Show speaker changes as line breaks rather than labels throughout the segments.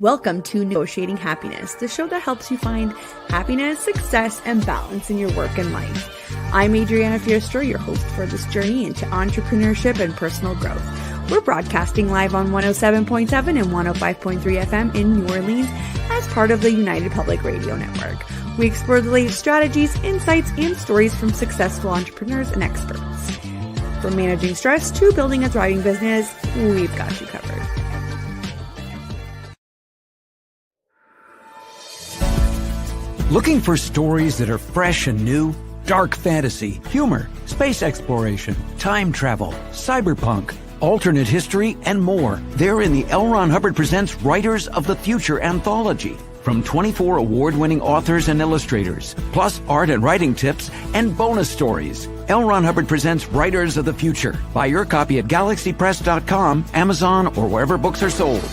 Welcome to Negotiating Happiness, the show that helps you find happiness, success, and balance in your work and life. I'm Adriana Fiestro, your host for this journey into entrepreneurship and personal growth. We're broadcasting live on 107.7 and 105.3 FM in New Orleans as part of the United Public Radio Network. We explore the latest strategies, insights, and stories from successful entrepreneurs and experts. From managing stress to building a thriving business, we've got you covered.
Looking for stories that are fresh and new? Dark fantasy, humor, space exploration, time travel, cyberpunk, alternate history, and more. They're in the L. Ron Hubbard Presents Writers of the Future anthology. From 24 award-winning authors and illustrators, plus art and writing tips and bonus stories. L. Ron Hubbard Presents Writers of the Future. Buy your copy at galaxypress.com, Amazon, or wherever books are sold.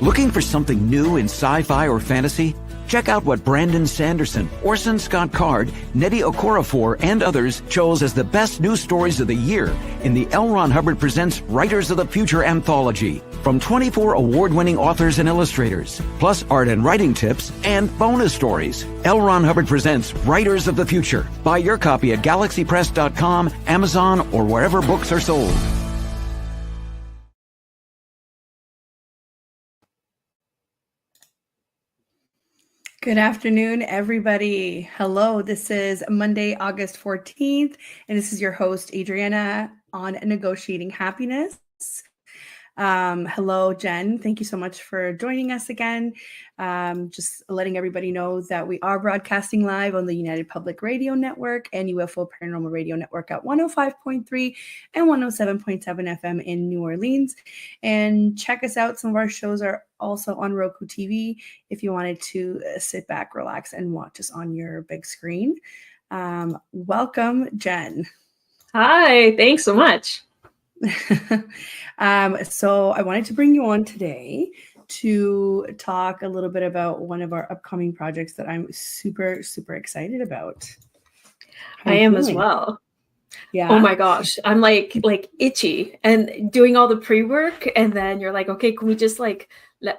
Looking for something new in sci-fi or fantasy? Check out what Brandon Sanderson, Orson Scott Card, Nnedi Okorafor, and others chose as the best new stories of the year in the L. Ron Hubbard Presents Writers of the Future anthology. From 24 award-winning authors and illustrators, plus art and writing tips and bonus stories. L. Ron Hubbard Presents Writers of the Future. Buy your copy at galaxypress.com, Amazon, or wherever books are sold.
Good afternoon, everybody. Hello, this is Monday, August 14th, and this is your host, Adriana, on Negotiating Happiness. Hello, Jenn. Thank you so much for joining us again. Just letting everybody know that we are broadcasting live on the United Public Radio Network and UFO Paranormal Radio Network at 105.3 and 107.7 FM in New Orleans. And check us out. Some of our shows are also on Roku TV if you wanted to sit back, relax, and watch us on your big screen. Welcome, Jenn.
Hi, thanks so much.
So I wanted to bring you on today to talk a little bit about one of our upcoming projects that I'm super, super excited about.
I am as well.
Yeah.
Oh my gosh. I'm like itchy and doing all the pre-work. And then you're like, okay, can we just let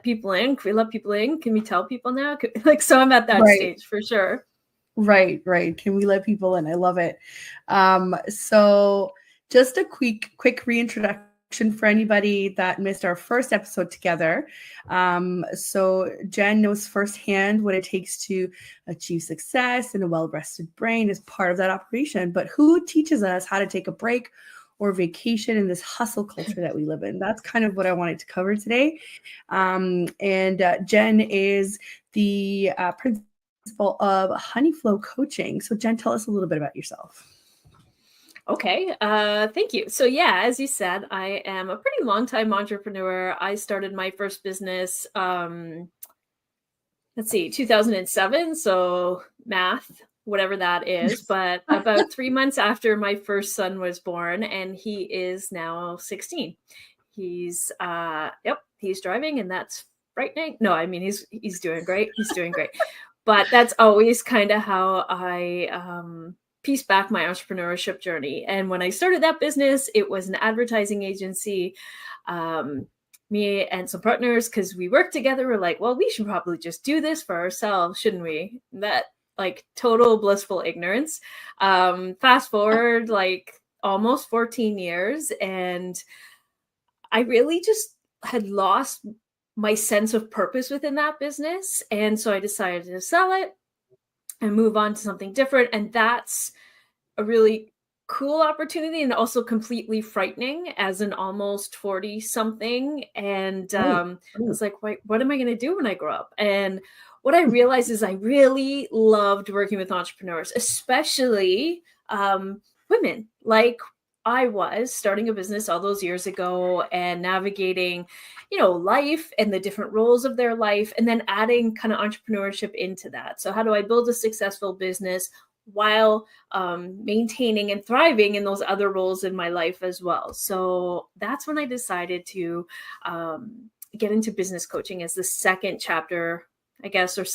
people in? Can we let people in? Can we tell people now? So I'm at that stage for sure.
Right. Can we let people in? I love it. So just a quick reintroduction for anybody that missed our first episode together. So Jenn knows firsthand what it takes to achieve success, and a well-rested brain is part of that operation. But who teaches us how to take a break or vacation in this hustle culture that we live in? That's kind of what I wanted to cover today. And Jenn is the principal of Honeyflow Coaching. So Jenn, tell us a little bit about yourself.
Okay, thank you. So yeah, as you said, I am a pretty long-time entrepreneur. I started my first business, 2007. So math, whatever that is, but about 3 months after my first son was born, and he is now 16. He's driving, and that's frightening. No, I mean, he's doing great. He's doing great. But that's always kind of how I, piece back my entrepreneurship journey. And when I started that business, it was an advertising agency. Me and some partners, because we worked together, were like, well, we should probably just do this for ourselves, shouldn't we? That total blissful ignorance. Fast forward almost 14 years, and I really just had lost my sense of purpose within that business. And so I decided to sell it and move on to something different. And that's a really cool opportunity, and also completely frightening as an almost 40 something. And I was like, wait, what am I going to do when I grow up? And what I realized is I really loved working with entrepreneurs, especially women. Like I was starting a business all those years ago and navigating, life and the different roles of their life, and then adding kind of entrepreneurship into that. So how do I build a successful business while maintaining and thriving in those other roles in my life as well? So that's when I decided to get into business coaching as the second chapter, I guess, or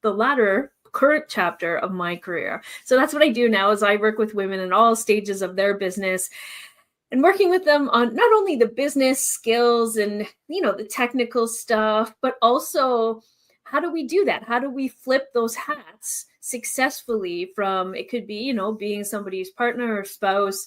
the latter current chapter of my career. So that's what I do now, is I work with women in all stages of their business, and working with them on not only the business skills and, you know, the technical stuff, but also how do we do that? How do we flip those hats successfully from, it could be, you know, being somebody's partner or spouse,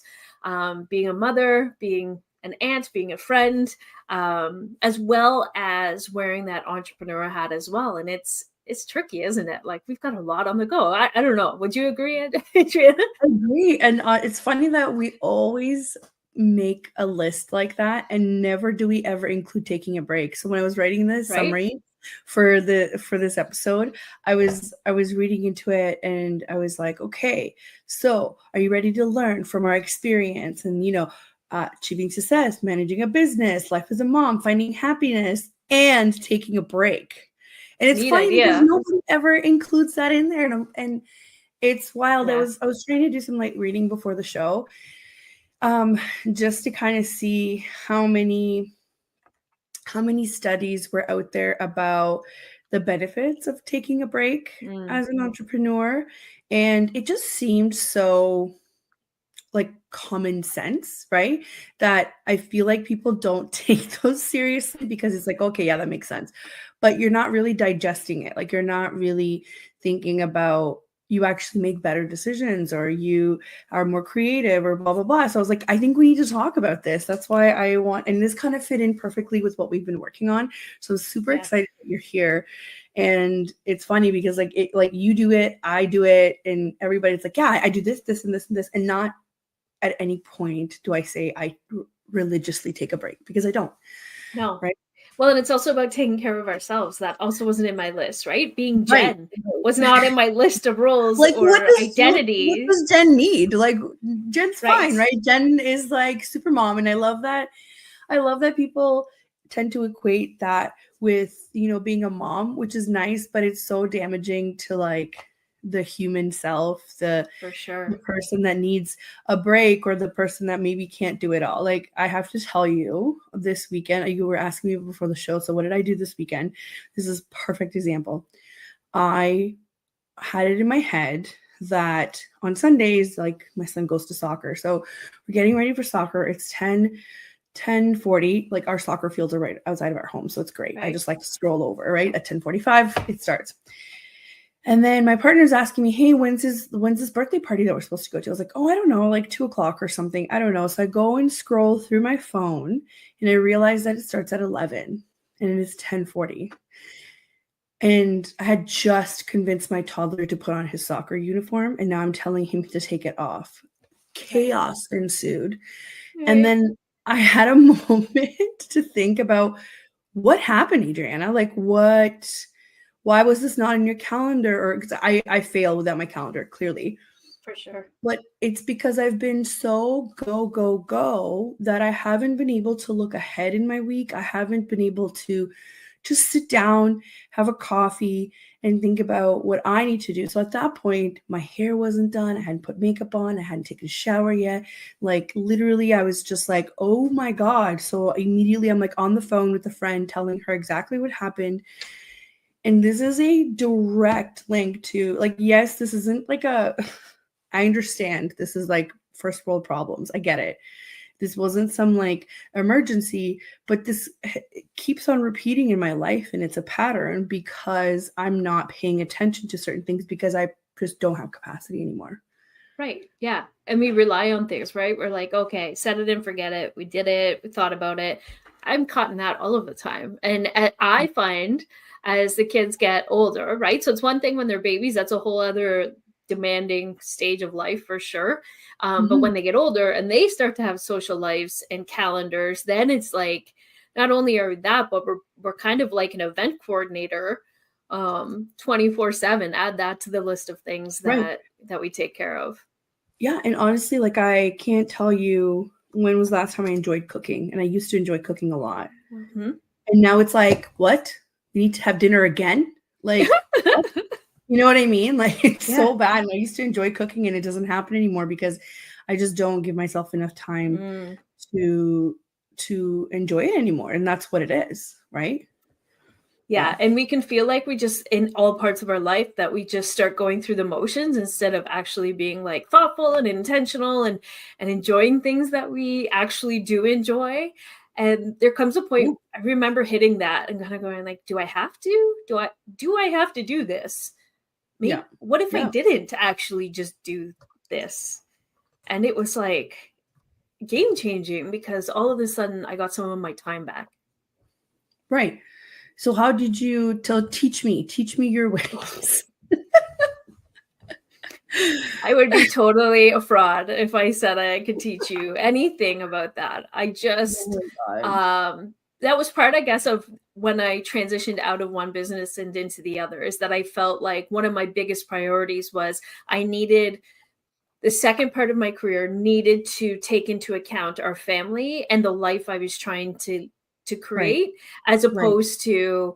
being a mother, being an aunt, being a friend, as well as wearing that entrepreneur hat as well. And it's tricky, isn't it? Like, we've got a lot on the go. I don't know. Would you agree, Adriana?
I agree. And it's funny that we always make a list like that, and never do we ever include taking a break. So when I was writing this summary for this episode, I was reading into it, and I was like, okay, so are you ready to learn from our experience and, you know, achieving success, managing a business, life as a mom, finding happiness, and taking a break? And it's funny because nobody ever includes that in there, and it's wild. Yeah. I was trying to do some like reading before the show, just to kind of see how many studies were out there about the benefits of taking a break as an entrepreneur. And it just seemed so like common sense, right? That I feel like people don't take those seriously, because it's like, okay, yeah, that makes sense. But you're not really digesting it. Like, you're not really thinking about, you actually make better decisions, or you are more creative, or blah, blah, blah. So I was like, I think we need to talk about this. That's why I want, and this kind of fit in perfectly with what we've been working on. So I'm super excited that you're here. And it's funny because like you do it, I do it, and everybody's like, yeah, I do this, this, and this, and this. And not at any point do I say I religiously take a break, because I don't.
No.
Right.
Well, and it's also about taking care of ourselves. That also wasn't in my list, right? Being Jenn was not in my list of roles like, or identity.
What does Jenn need? Like, Jenn's fine, right? Jenn is like super mom. And I love that. I love that people tend to equate that with, you know, being a mom, which is nice, but it's so damaging to like the human self, the person that needs a break, or the person that maybe can't do it all. Like, I have to tell you, this weekend, you were asking me before the show, so what did I do this weekend? This is a perfect example. I had it in my head that on Sundays, like, my son goes to soccer, so we're getting ready for soccer. It's 10:40, like, our soccer fields are right outside of our home, so it's great. I just like to stroll over, right? At 10:45 it starts. And then my partner's asking me, hey, when's this birthday party that we're supposed to go to? I was like, oh, I don't know, like 2:00 or something. I don't know. So I go and scroll through my phone, and I realize that it starts at 11 and it is 10:40. And I had just convinced my toddler to put on his soccer uniform, and now I'm telling him to take it off. Chaos ensued. And then I had a moment to think about, what happened, Adriana? Like, why was this not in your calendar? Or because I fail without my calendar, clearly.
For sure.
But it's because I've been so go that I haven't been able to look ahead in my week. I haven't been able to just sit down, have a coffee, and think about what I need to do. So at that point, my hair wasn't done. I hadn't put makeup on. I hadn't taken a shower yet. Like, literally, I was just like, oh my God. So immediately I'm like on the phone with a friend, telling her exactly what happened. And this is a direct link to, like, yes, this isn't like I understand this is like first world problems. I get it. This wasn't some like emergency, but this keeps on repeating in my life. And it's a pattern because I'm not paying attention to certain things, because I just don't have capacity anymore.
Right. Yeah. And we rely on things, right? We're like, okay, set it and forget it. We did it. We thought about it. I'm caught in that all of the time. And I find as the kids get older, right? So it's one thing when they're babies, that's a whole other demanding stage of life for sure. But when they get older and they start to have social lives and calendars, then it's like, not only are that, but we're kind of like an event coordinator 24/7. Add that to the list of things that we take care of.
Yeah. And honestly, like, I can't tell you when was the last time I enjoyed cooking. And I used to enjoy cooking a lot. And now it's like, what? We need to have dinner again? Like, you know what I mean? Like, it's so bad. And I used to enjoy cooking, and it doesn't happen anymore because I just don't give myself enough time to enjoy it anymore. And that's what it is, right?
Yeah. And we can feel like we just, in all parts of our life, that we just start going through the motions instead of actually being like thoughtful and intentional and enjoying things that we actually do enjoy. And there comes a point, I remember hitting that and kind of going like, do I have to? Do I have to do this? Maybe, what if I didn't actually just do this? And it was like game changing because all of a sudden I got some of my time back.
Right. So how did you teach me your ways?
I would be totally a fraud if I said I could teach you anything about that. I just, that was part, I guess, of when I transitioned out of one business and into the other, is that I felt like one of my biggest priorities was the second part of my career needed to take into account our family and the life I was trying to create, as opposed to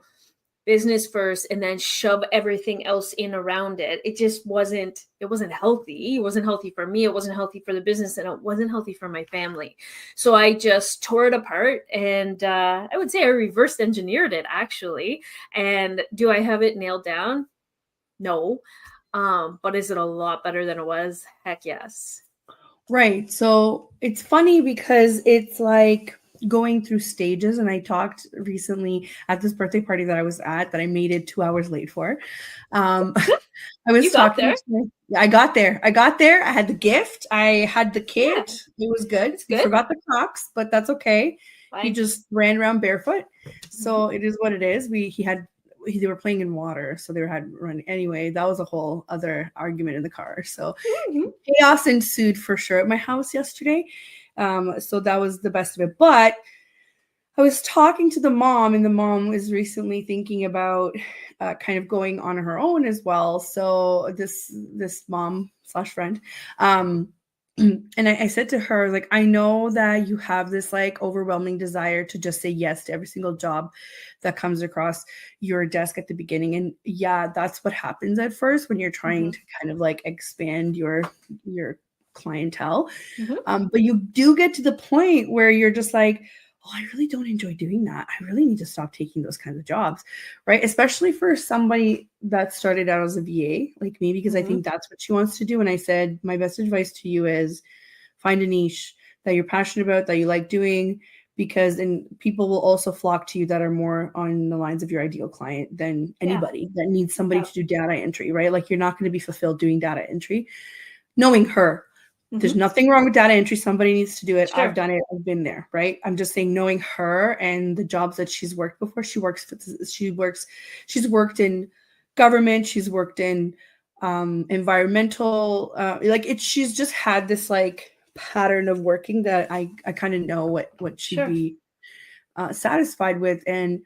business first and then shove everything else in around it. It just wasn't healthy. It wasn't healthy for me. It wasn't healthy for the business, and it wasn't healthy for my family. So I just tore it apart, and I would say I reverse engineered it, actually. And do I have it nailed down? No. But is it a lot better than it was? Heck yes.
Right. So it's funny because it's like going through stages. And I talked recently at this birthday party that I was at that I made it 2 hours late for. I was talking. I got there. I had the gift. I had the kid. Yeah. It was good. He forgot the Crocs, but that's okay. Fine. He just ran around barefoot. So it is what it is. They were playing in water, so they had run anyway. That was a whole other argument in the car. So chaos ensued for sure at my house yesterday. So that was the best of it. But I was talking to the mom, and the mom was recently thinking about kind of going on her own as well. So this mom / friend, and I said to her, like, I know that you have this like overwhelming desire to just say yes to every single job that comes across your desk at the beginning. And yeah, that's what happens at first when you're trying to kind of like expand your clientele. But you do get to the point where you're just like, oh, I really don't enjoy doing that. I really need to stop taking those kinds of jobs, right? Especially for somebody that started out as a VA, like me, because I think that's what she wants to do. And I said, my best advice to you is find a niche that you're passionate about, that you like doing, because then people will also flock to you that are more on the lines of your ideal client than anybody that needs somebody to do data entry, right? Like you're not going to be fulfilled doing data entry. Knowing her, there's nothing wrong with data entry. Somebody needs to do it. Sure. I've done it. I've been there, right? I'm just saying, knowing her and the jobs that she's worked before. She's worked in government. She's worked in environmental, she's just had this like pattern of working that I kind of know what she'd be satisfied with. And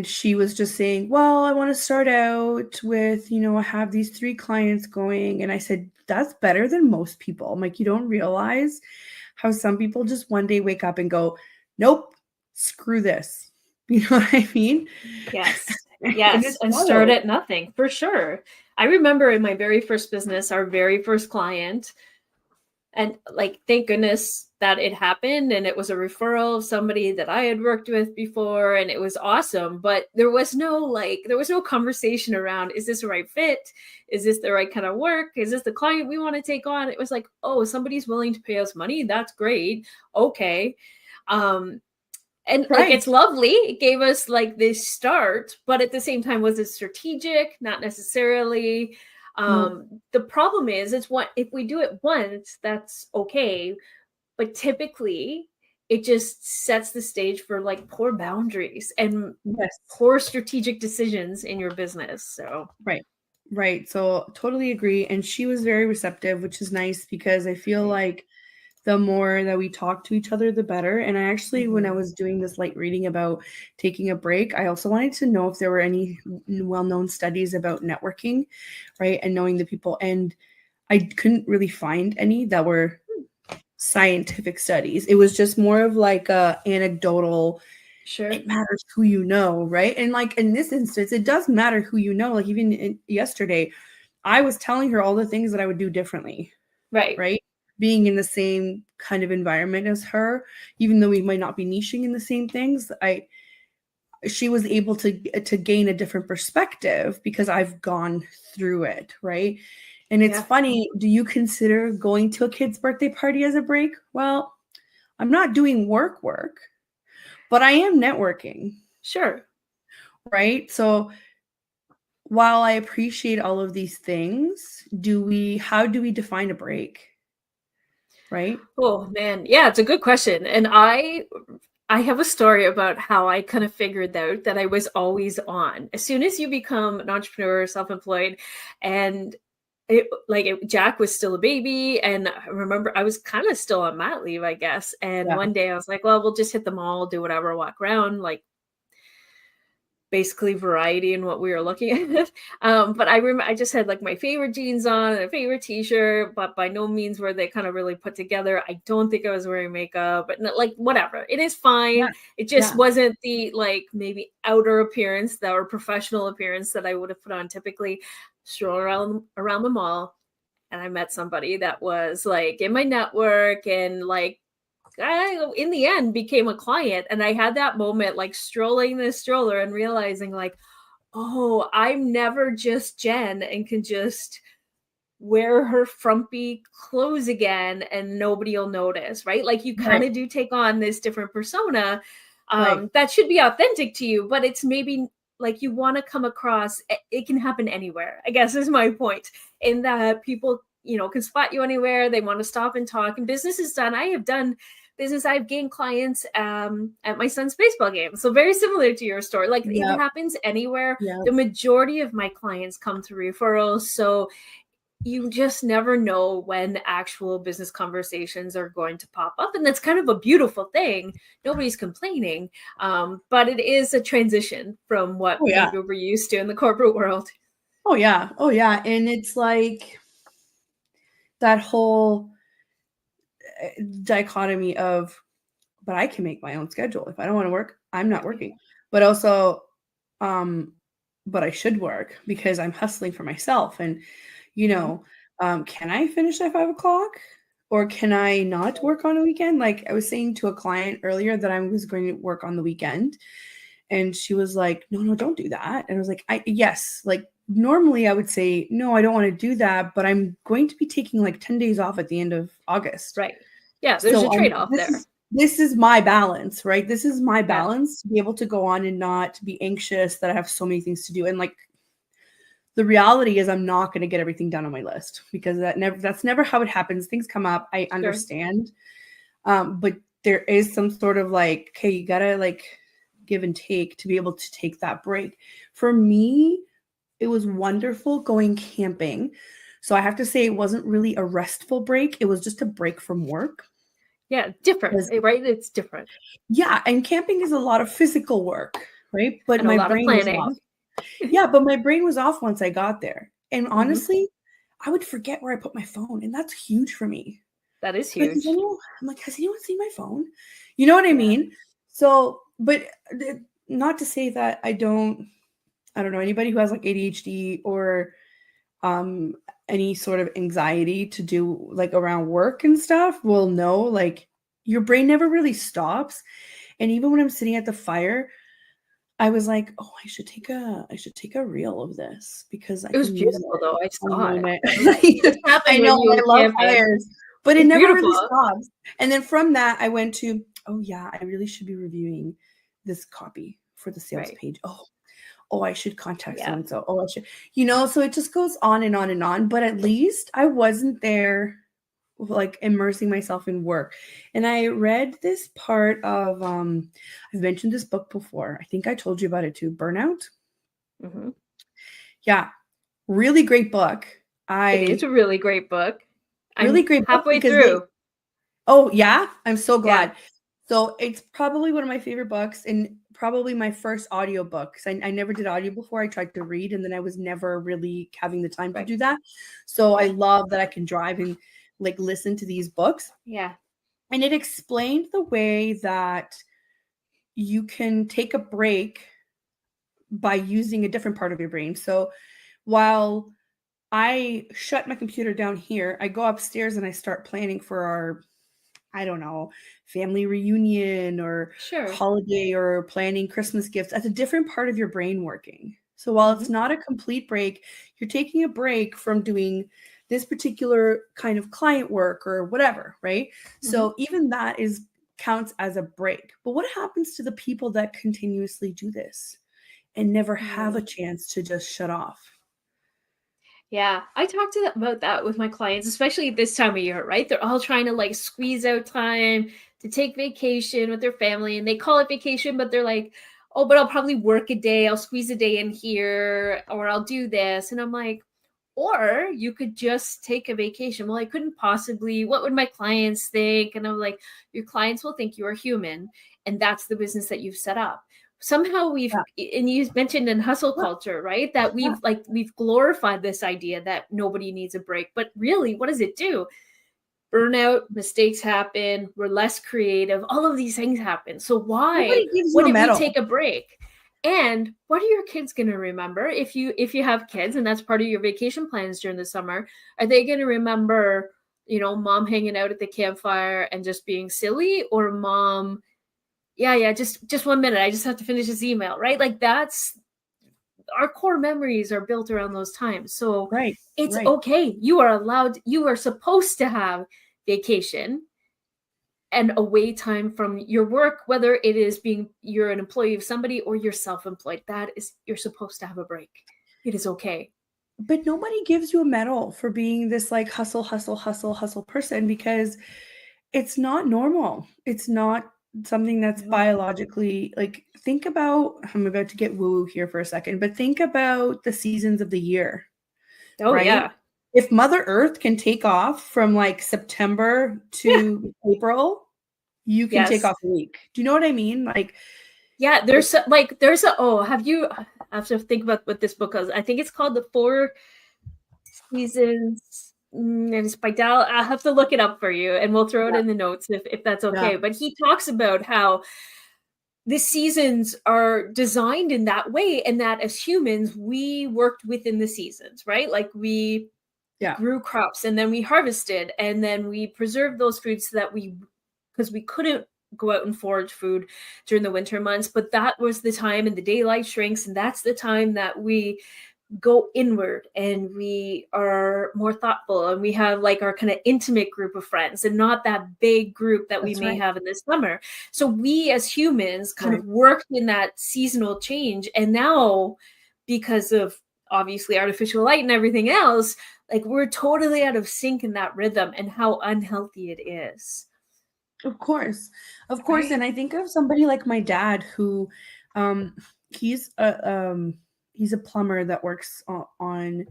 she was just saying, well, I want to start out with, I have these 3 clients going. And I said, that's better than most people. I'm like, you don't realize how some people just one day wake up and go, nope, screw this. You know what I mean?
Yes. Yes. And start at nothing, for sure. I remember in my very first business, our very first client, and like, thank goodness that it happened. And it was a referral of somebody that I had worked with before. And it was awesome. But there was no conversation around, is this the right fit? Is this the right kind of work? Is this the client we want to take on? It was like, oh, somebody's willing to pay us money. That's great. Okay. And like, it's lovely. It gave us like this start, but at the same time, was it strategic? Not necessarily. The problem is, if we do it once, that's okay. But typically it just sets the stage for like poor boundaries and poor strategic decisions in your business. So,
right. So totally agree. And she was very receptive, which is nice, because I feel like the more that we talk to each other, the better. And I actually, when I was doing this light reading about taking a break, I also wanted to know if there were any well-known studies about networking, right? And knowing the people. And I couldn't really find any that were scientific studies. It was just more of like a anecdotal, it matters who you know, right? And like in this instance, it does matter who you know. Like even yesterday, I was telling her all the things that I would do differently. Right. Being in the same kind of environment as her, even though we might not be niching in the same things, she was able to gain a different perspective because I've gone through it, right? And it's funny, do you consider going to a kid's birthday party as a break? Well, I'm not doing work, but I am networking.
Sure.
Right? So while I appreciate all of these things, how do we define a break? Right?
Oh man, yeah, it's a good question. And I have a story about how I kind of figured out that I was always on. As soon as you become an entrepreneur, self-employed, and Jack was still a baby, and I remember I was kind of still on mat leave, I guess. And one day I was like, well, we'll just hit the mall, do whatever, walk around, like basically variety in what we were looking at. But I remember I just had like my favorite jeans on and a favorite t-shirt, but by no means were they kind of really put together. I don't think I was wearing makeup, but like whatever. It is fine. Yeah. It just wasn't the like maybe outer appearance or professional appearance that I would have put on typically. Stroll around the mall, and I met somebody that was like in my network, and like I, in the end, became a client. And I had that moment like strolling this stroller and realizing like, oh, I'm never just Jenn and can just wear her frumpy clothes again and nobody will notice, right? Like you kind of do take on this different persona that should be authentic to you, but it's maybe like you want to come across, it can happen anywhere, I guess is my point, in that people, can spot you anywhere. They want to stop and talk, and business is done. I have done business. I've gained clients at my son's baseball game. So very similar to your story. Like it happens anywhere. The majority of my clients come through referrals. So you just never know when actual business conversations are going to pop up. And that's kind of a beautiful thing. Nobody's complaining. But it is a transition from what maybe we're used to in the corporate world.
Oh, yeah. Oh, yeah. And it's like that whole dichotomy of, but I can make my own schedule. If I don't want to work, I'm not working. But also, but I should work because I'm hustling for myself. And can I finish at 5:00 or can I not work on a weekend? Like I was saying to a client earlier that I was going to work on the weekend, and she was like, no, don't do that. And I was like, yes, like normally I would say, no, I don't want to do that, but I'm going to be taking like 10 days off at the end of August.
Right. Yeah. There's a trade-off there.
This is my balance, right? This is my balance to be able to go on and not be anxious that I have so many things to do. And like, the reality is I'm not going to get everything done on my list because that's never how it happens. Things come up. I understand. But there is some sort of like, okay, you got to like give and take to be able to take that break. For me, it was wonderful going camping. So I have to say it wasn't really a restful break. It was just a break from work.
Yeah, different, right? It's different.
Yeah, and camping is a lot of physical work, right? But my brain was off. Yeah, but my brain was off once I got there. And honestly, I would forget where I put my phone. And that's huge for me.
That is huge.
I'm like, has anyone seen my phone? You know what I mean? So, but not to say that I don't know, anybody who has like ADHD or any sort of anxiety to do like around work and stuff will know like your brain never really stops. And even when I'm sitting at the fire, I was like, oh, I should take a reel of this because
it was beautiful though. I saw it.
I know I love fires, but it never really stops. And then from that, I went to, oh yeah, I really should be reviewing this copy for the sales page. Oh, I should contact so-and-so. Oh, I should, so it just goes on and on and on. But at least I wasn't there like immersing myself in work. And I read this part of, I've mentioned this book before. I think I told you about it too. Burnout. Mm-hmm. Yeah. Really great book.
It's a really great book.
Really great book.
Halfway through.
Oh yeah. I'm so glad. Yeah. So it's probably one of my favorite books and probably my first audio book. I never did audio before. I tried to read and then I was never really having the time to do that. So I love that I can drive and like listen to these books.
Yeah.
And it explained the way that you can take a break by using a different part of your brain. So while I shut my computer down here, I go upstairs and I start planning for I don't know, family reunion or
Sure.
holiday or planning Christmas gifts. That's a different part of your brain working. So while it's
Mhm.
not a complete break, you're taking a break from doing this particular kind of client work or whatever, right?
Mhm.
So even that is counts as a break. But what happens to the people that continuously do this and never have a
Mm.
chance to just shut off?
Yeah, I talked about that with my clients, especially this time of year, right? They're all trying to like squeeze out time to take vacation with their family, and they call it vacation, but they're like, oh, but I'll probably work a day, I'll squeeze a day in here, or I'll do this. And I'm like, or you could just take a vacation. Well, I couldn't possibly, what would my clients think? And I'm like, your clients will think you are human, and that's the business that you've set up. Somehow we've,
Yeah.
and you mentioned in hustle
Yeah.
culture, right, that
Yeah.
we've glorified this idea that nobody needs a break, but really, what does it do? Burnout, mistakes happen, we're less creative, all of these things happen. So why
Nobody gives you a
wouldn't we
medal.
take a break? And what are your kids going to remember if you have kids and that's part of your vacation plans during the summer? Are they going to remember, mom hanging out at the campfire and just being silly, or mom, yeah, just 1 minute, I just have to finish this email, right? Like, that's our core memories are built around those times. So
Right.
it's
Right.
okay. You are supposed to have vacation and away time from your work, whether it is you're an employee of somebody or you're self-employed. You're supposed to have a break. It is okay.
But nobody gives you a medal for being this like hustle, hustle, hustle, hustle person because it's not normal. It's not something that's
No.
biologically like think about I'm about to get woo here for a second, but think about the seasons of the year,
Oh
right?
yeah.
If Mother Earth can take off from like September
Yeah.
to April, you can take
Yes.
off a week. Do you know what I mean? Like
Yeah,
it,
there's a oh, I have to think about what this book is. I think it's called The Four Seasons. And it's by Dal. I'll have to look it up for you, and we'll throw it
yeah,
in the notes if that's
yeah,
okay. But he talks about how the seasons are designed in that way, and that as humans, we worked within the seasons, right? Like, we
yeah.
grew crops, and then we harvested, and then we preserved those foods so that because we couldn't go out and forage food during the winter months, but that was the time, and the daylight shrinks, and that's the time that we go inward and we are more thoughtful, and we have like our kind of intimate group of friends and not that big group that we
That's
may
right.
have in the summer. So we as humans kind
Right.
of worked in that seasonal change, and now, because of obviously artificial light and everything else, like, we're totally out of sync in that rhythm, and how unhealthy it is.
Of course. Of course.
Right.
And I think of somebody like my dad who um he's a plumber that works on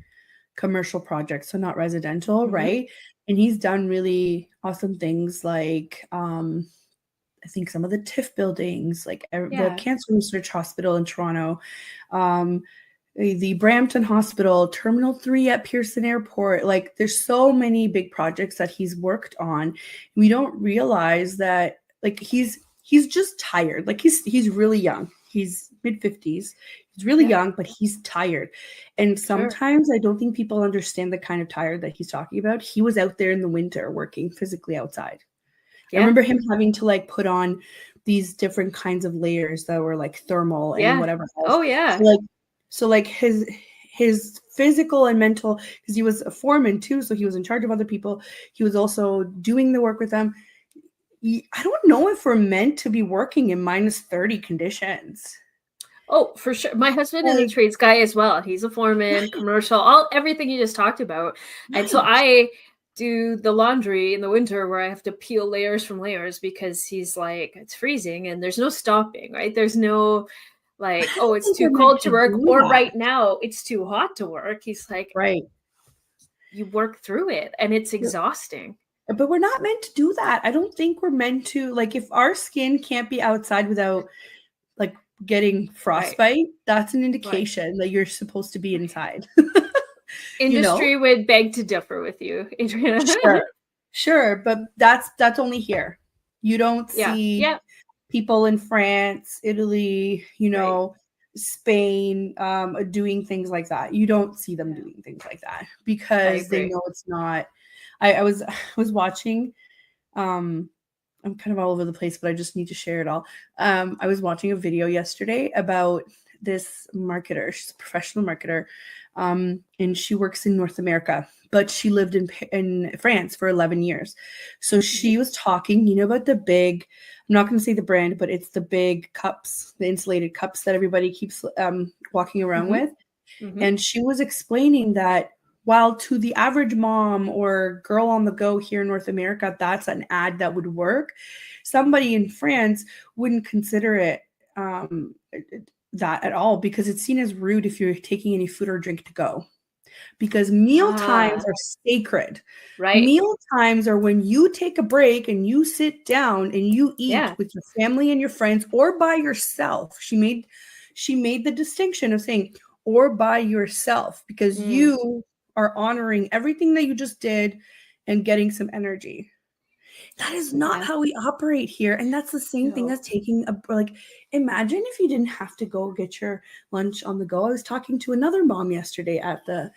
commercial projects, so not residential,
Mm-hmm.
right? And he's done really awesome things like I think some of the TIFF buildings, like the
Yeah.
Cancer Research Hospital in Toronto, um, the Brampton Hospital, Terminal 3 at Pearson Airport. Like there's so many big projects that he's worked on. We don't realize that like he's just tired. Like he's really young. He's mid-50s. He's really
Yeah.
young, but he's tired. And
Sure.
sometimes I don't think people understand the kind of tired that he's talking about. He was out there in the winter working physically outside. I
Yeah.
remember him having to like put on these different kinds of layers that were like thermal and
Yeah.
whatever else.
Oh
So
yeah.
like his physical and mental, because he was a foreman too, so he was in charge of other people. He was also doing the work with them. I don't know if we're meant to be working in -30 conditions.
Oh, for sure. My husband is a
Like,
trades guy as well. He's a foreman,
right,
commercial, everything you just talked about. And so
right,
I do the laundry in the winter, where I have to peel layers from layers, because he's like, it's freezing and there's no stopping, right? There's no like,
I
oh,
don't
it's
think
too
we're meant
cold to
to
work,
do
or
that.
right now it's too hot to work. He's like,
Right.
you work through it, and it's exhausting.
But we're not meant to do that. I don't think we're meant to like if our skin can't be outside without like getting
Right.
frostbite, that's an
Right.
indication that you're supposed to be inside. You know?
Industry would beg to differ with you, Adriana.
Sure. Sure, but that's only here. You don't
Yeah.
see
Yeah.
people in France, Italy,
Right.
Spain, doing things like that. You don't see them
Yeah.
doing things like that
I
because they
agree.
know it's not I was I was watching, um I'm kind of all over the place, but I just need to share it all. I was watching a video yesterday about this marketer. She's a professional marketer, and she works in North America, but she lived in France for 11 years. So she was talking, about the big, I'm not going to say the brand, but it's the big cups, the insulated cups that everybody keeps walking around with. And she was explaining that while to the average mom or girl on the go here in North America, that's an ad that would work, somebody in France wouldn't consider it that at all, because it's seen as rude if you're taking any food or drink to go. Because meal times are sacred.
Right.
Meal times are when you take a break and you sit down and you eat with your family and your friends, or by yourself. She made the distinction of saying, or by yourself, because you are honoring everything that you just did and getting some energy. That is not how we operate here. And that's the same thing as taking imagine if you didn't have to go get your lunch on the go. I was talking to another mom yesterday at the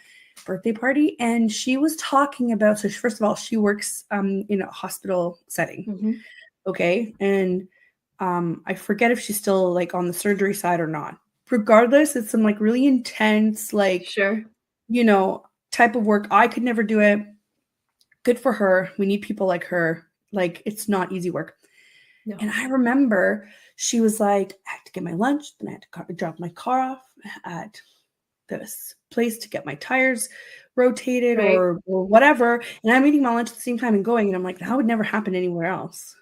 birthday party, and she was talking about, so first of all, she works in a hospital setting. Okay. And I forget if she's still on the surgery side or not. Regardless, it's some really intense, type of work. I could never do it. Good for her. We need people like her. It's not easy work. No. And I remember she was like, I had to get my lunch, then I had to drop my car off at this place to get my tires rotated or whatever. And I'm eating my lunch at the same time and going. And I'm like, that would never happen anywhere else.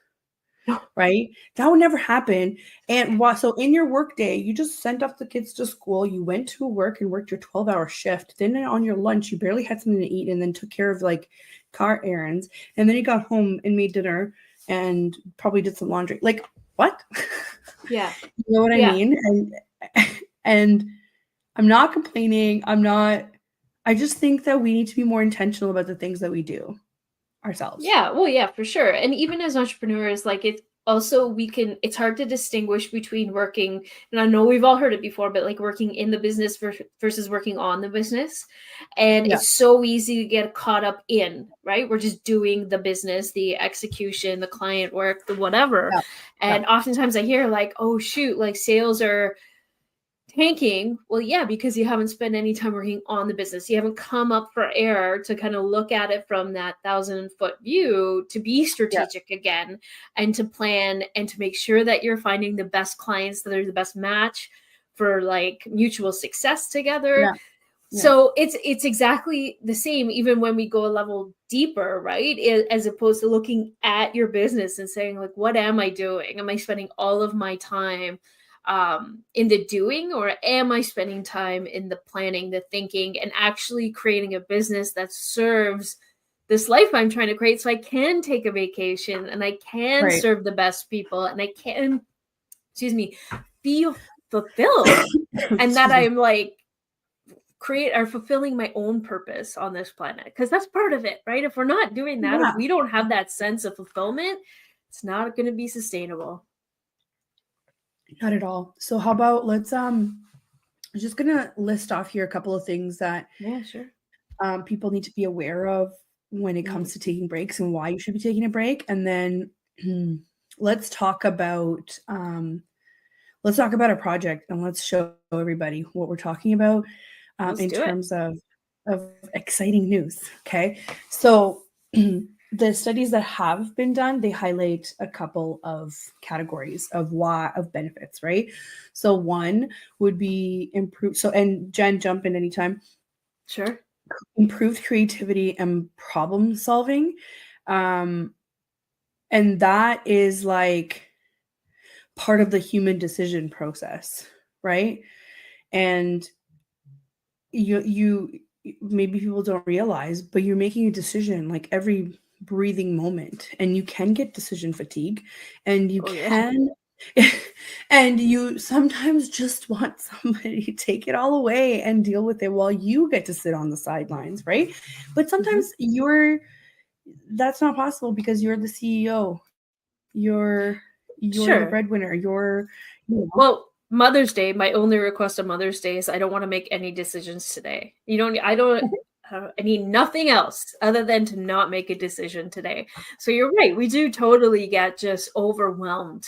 Right? That would never happen. And so in your work day, you just sent off the kids to school, you went to work and worked your 12-hour shift. Then on your lunch, you barely had something to eat, and then took care of car errands. And then you got home and made dinner and probably did some laundry. What?
Yeah.
You know what I mean? And I'm not complaining. I just think that we need to be more intentional about the things that we do ourselves.
Yeah, well, yeah, for sure. And even as entrepreneurs, it's also, it's hard to distinguish between working, and I know we've all heard it before, but working in the business versus working on the business. And it's so easy to get caught up in, right? We're just doing the business, the execution, the client work, the whatever. And oftentimes I hear oh shoot, sales are tanking. Well, yeah, because you haven't spent any time working on the business. You haven't come up for air to kind of look at it from that 1,000-foot view, to be strategic again, and to plan and to make sure that you're finding the best clients that are the best match for mutual success together. So it's exactly the same, even when we go a level deeper, right? As opposed to looking at your business and saying what am I doing? Am I spending all of my time in the doing, or am I spending time in the planning, the thinking, and actually creating a business that serves this life I'm trying to create, so I can take a vacation and I can serve the best people and I can, feel fulfilled and that I'm fulfilling my own purpose on this planet, because that's part of it, right? If we're not doing that, if we don't have that sense of fulfillment, it's not going to be sustainable.
Not at all. So how about I'm just going to list off here a couple of things that people need to be aware of when it comes to taking breaks and why you should be taking a break. And then let's talk about a project, and let's show everybody what we're talking about in terms of exciting news. Okay. So the studies that have been done, they highlight a couple of categories of benefits, right? So one would be improved. So, and Jen, jump in anytime.
Sure.
Improved creativity and problem solving. And that is part of the human decision process, right? And you maybe people don't realize, but you're making a decision every breathing moment, and you can get decision fatigue, and you and you sometimes just want somebody to take it all away and deal with it while you get to sit on the sidelines, right? But sometimes that's not possible because you're the CEO, you're the breadwinner,
well, Mother's Day, my only request on Mother's Day is I don't want to make any decisions today. I need nothing else other than to not make a decision today. So you're right. We do totally get just overwhelmed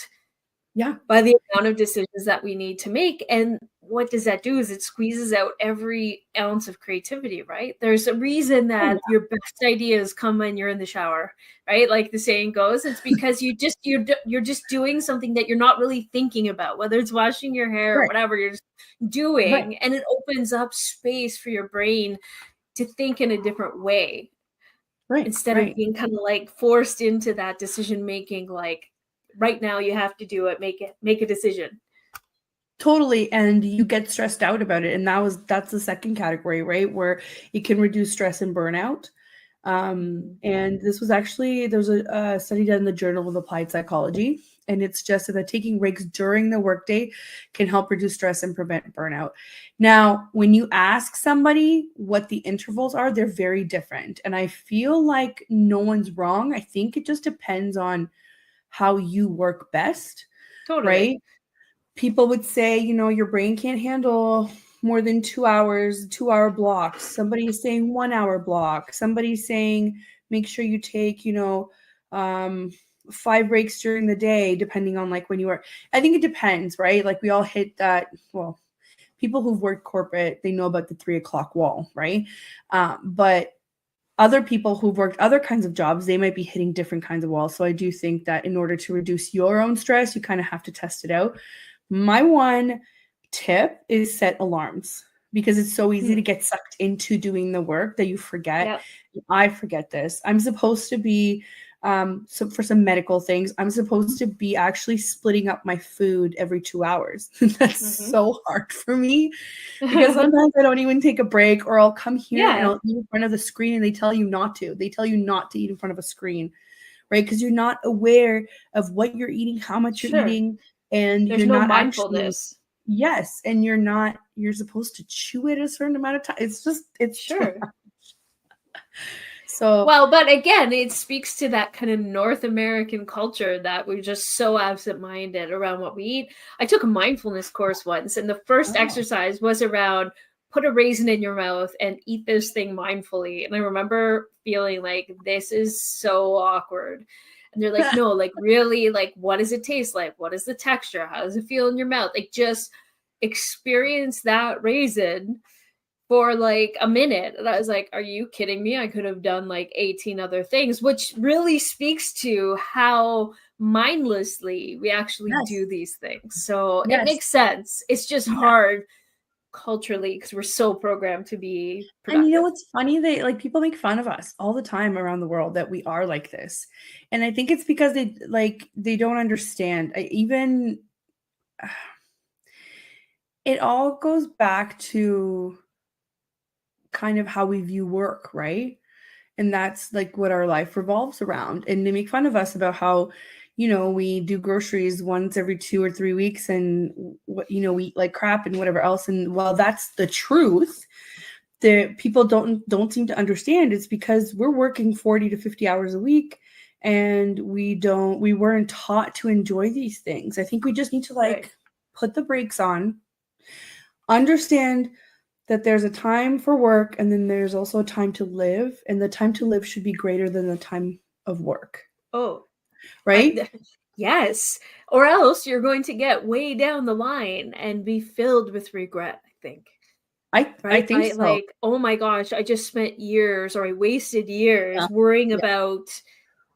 by the amount of decisions that we need to make. And what does that do is it squeezes out every ounce of creativity, right? There's a reason that your best ideas come when you're in the shower, right? Like the saying goes, it's because you're just doing something that you're not really thinking about, whether it's washing your hair or whatever you're just doing. And it opens up space for your brain to think in a different way. Instead of being kind of like forced into that decision making, like right now you have to do it, make a decision.
Totally. And you get stressed out about it. And that's the second category, right? Where it can reduce stress and burnout. And this was actually, there's a study done in the Journal of Applied Psychology. And it's just that taking breaks during the workday can help reduce stress and prevent burnout. Now, when you ask somebody what the intervals are, they're very different. And I feel like no one's wrong. I think it just depends on how you work best.
Totally.
Right? People would say, your brain can't handle more than 2 hours, 2-hour blocks. Somebody's saying 1 hour block. Somebody's saying, make sure you take, 5 breaks during the day, depending on like when you work. I think it depends, right? Like we all hit that. Well, people who've worked corporate, they know about the 3 o'clock wall, right? But other people who've worked other kinds of jobs, they might be hitting different kinds of walls. So I do think that in order to reduce your own stress, you kind of have to test it out. My one tip is set alarms, because it's so easy to get sucked into doing the work that you forget. Yep. I forget this. I'm supposed to be, so for some medical things, I'm supposed to be actually splitting up my food every 2 hours. That's so hard for me, because sometimes I don't even take a break, or I'll come here and I'll eat in front of the screen and they tell you not to. They tell you not to eat in front of a screen, right? Because you're not aware of what you're eating, how much you're eating. And
there's
you're
no
not
mindfulness.
Yes. And you're supposed to chew it a certain amount of time. It's sure. So,
well, but again, it speaks to that kind of North American culture that we're just so absent-minded around what we eat. I took a mindfulness course once, and the first exercise was around put a raisin in your mouth and eat this thing mindfully. And I remember feeling like, this is so awkward. And they're like, no, like really, like, what does it taste like? What is the texture? How does it feel in your mouth? Like, just experience that raisin for like a minute. And I was like, are you kidding me? I could have done like 18 other things, which really speaks to how mindlessly we actually do these things. So it makes sense. It's just hard culturally because we're so programmed to be productive.
And what's funny, they people make fun of us all the time around the world that we are like this, and I think it's because they don't understand. It all goes back to kind of how we view work, right? And that's like what our life revolves around. And they make fun of us about how we do groceries once every 2 or 3 weeks, and we eat like crap and whatever else. And while that's the truth, the people don't seem to understand. It's because we're working 40 to 50 hours a week, and we weren't taught to enjoy these things. I think we just need to put the brakes on, understand that there's a time for work, and then there's also a time to live, and the time to live should be greater than the time of work.
Oh,
right?
Yes. Or else you're going to get way down the line and be filled with regret, I think.
I think so.
Like, oh my gosh, I just spent years, or I wasted years worrying about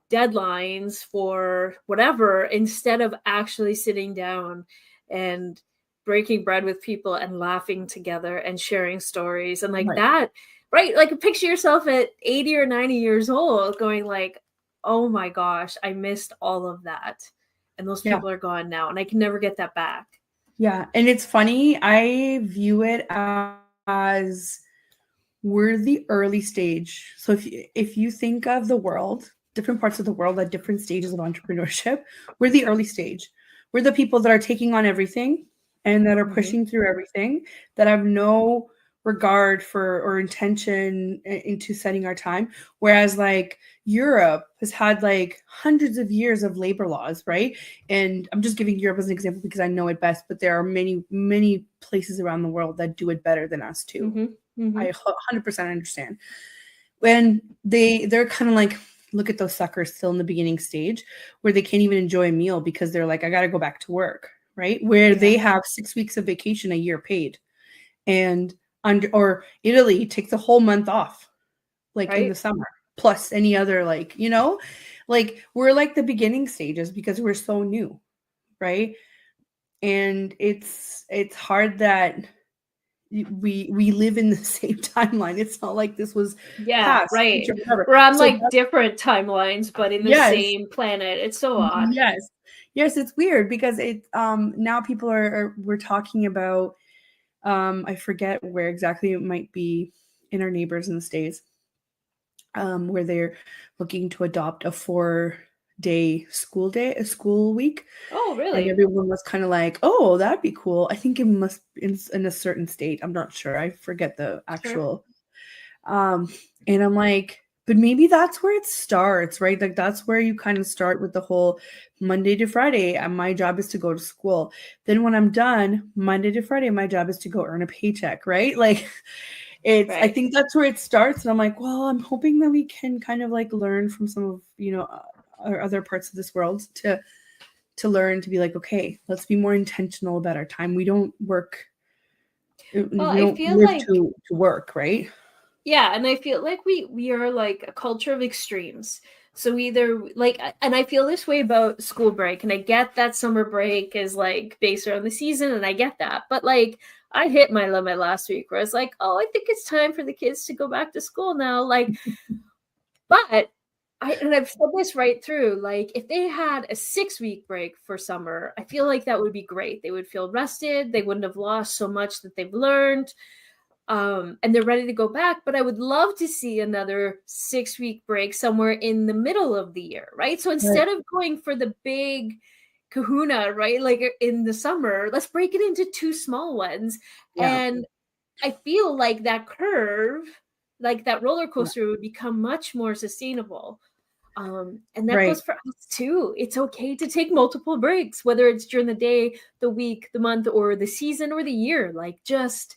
deadlines for whatever, instead of actually sitting down and breaking bread with people and laughing together and sharing stories and that, right? Like picture yourself at 80 or 90 years old going like, oh my gosh, I missed all of that. And those people are gone now, and I can never get that back.
Yeah. And it's funny. I view it as we're the early stage. So if you think of the world, different parts of the world at different stages of entrepreneurship, we're the early stage. We're the people that are taking on everything and that are pushing through everything, that have no regard for or intention into setting our time. Whereas like Europe has had like hundreds of years of labor laws, right? And I'm just giving Europe as an example because I know it best, but there are many, many places around the world that do it better than us too. I 100% understand. When they're kind of like, look at those suckers still in the beginning stage where they can't even enjoy a meal because they're like, I got to go back to work, right? Where they have 6 weeks of vacation a year paid, and or Italy takes a whole month off, like in the summer, plus any other, like, you know, like we're like the beginning stages because we're so new, right? And it's hard that we live in the same timeline. It's not like this was past,
right.
future,
We're on like different timelines, but in the same planet. It's so odd.
Yes, it's weird because it now people we're talking about I forget where exactly it might be in our neighbors in the States, where they're looking to adopt a 4-day school week.
Oh, really?
And everyone was kind of like, oh, that'd be cool. I think it must be in a certain state. I'm not sure. I forget the actual. And I'm like, but maybe that's where it starts, right? Like that's where you kind of start with the whole Monday to Friday. And my job is to go to school. Then when I'm done, Monday to Friday, my job is to go earn a paycheck, right? Like I think that's where it starts. And I'm like, well, I'm hoping that we can kind of like learn from some of, you know, our other parts of this world to learn to be like, okay, let's be more intentional about our time. We don't work.
Well,
we don't live to work, right?
Yeah, and I feel like we are like a culture of extremes. So either like, and I feel this way about school break, and I get that summer break is like based around the season, and I get that. But like, I hit my limit last week where I was like, oh, I think it's time for the kids to go back to school now. Like, but I've said this right through, like if they had a 6-week break for summer, I feel like that would be great. They would feel rested. They wouldn't have lost so much that they've learned. And they're ready to go back. But I would love to see another 6-week break somewhere in the middle of the year, right? So instead of going for the big kahuna, right, like in the summer, let's break it into 2 small ones. And I feel like that curve, like that roller coaster would become much more sustainable. And that goes for us too. It's okay to take multiple breaks, whether it's during the day, the week, the month, or the season, or the year. Like just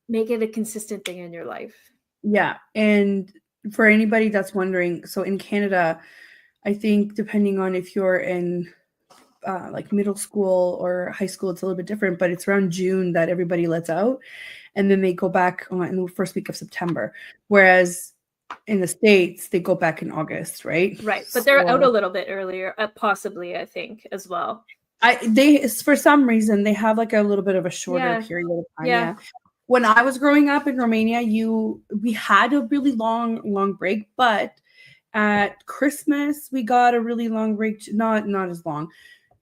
make it a consistent thing in your life.
Yeah. And for anybody that's wondering, so in Canada, I think depending on if you're in like middle school or high school, it's a little bit different, but it's around June that everybody lets out. And then they go back in the first week of September. Whereas in the States, they go back in August, right?
Right. But they're out a little bit earlier, possibly, I think, as well.
They for some reason, they have like a little bit of a shorter period of time. Yeah. When I was growing up in Romania, we had a really long break, but at Christmas, we got a really long break, not as long.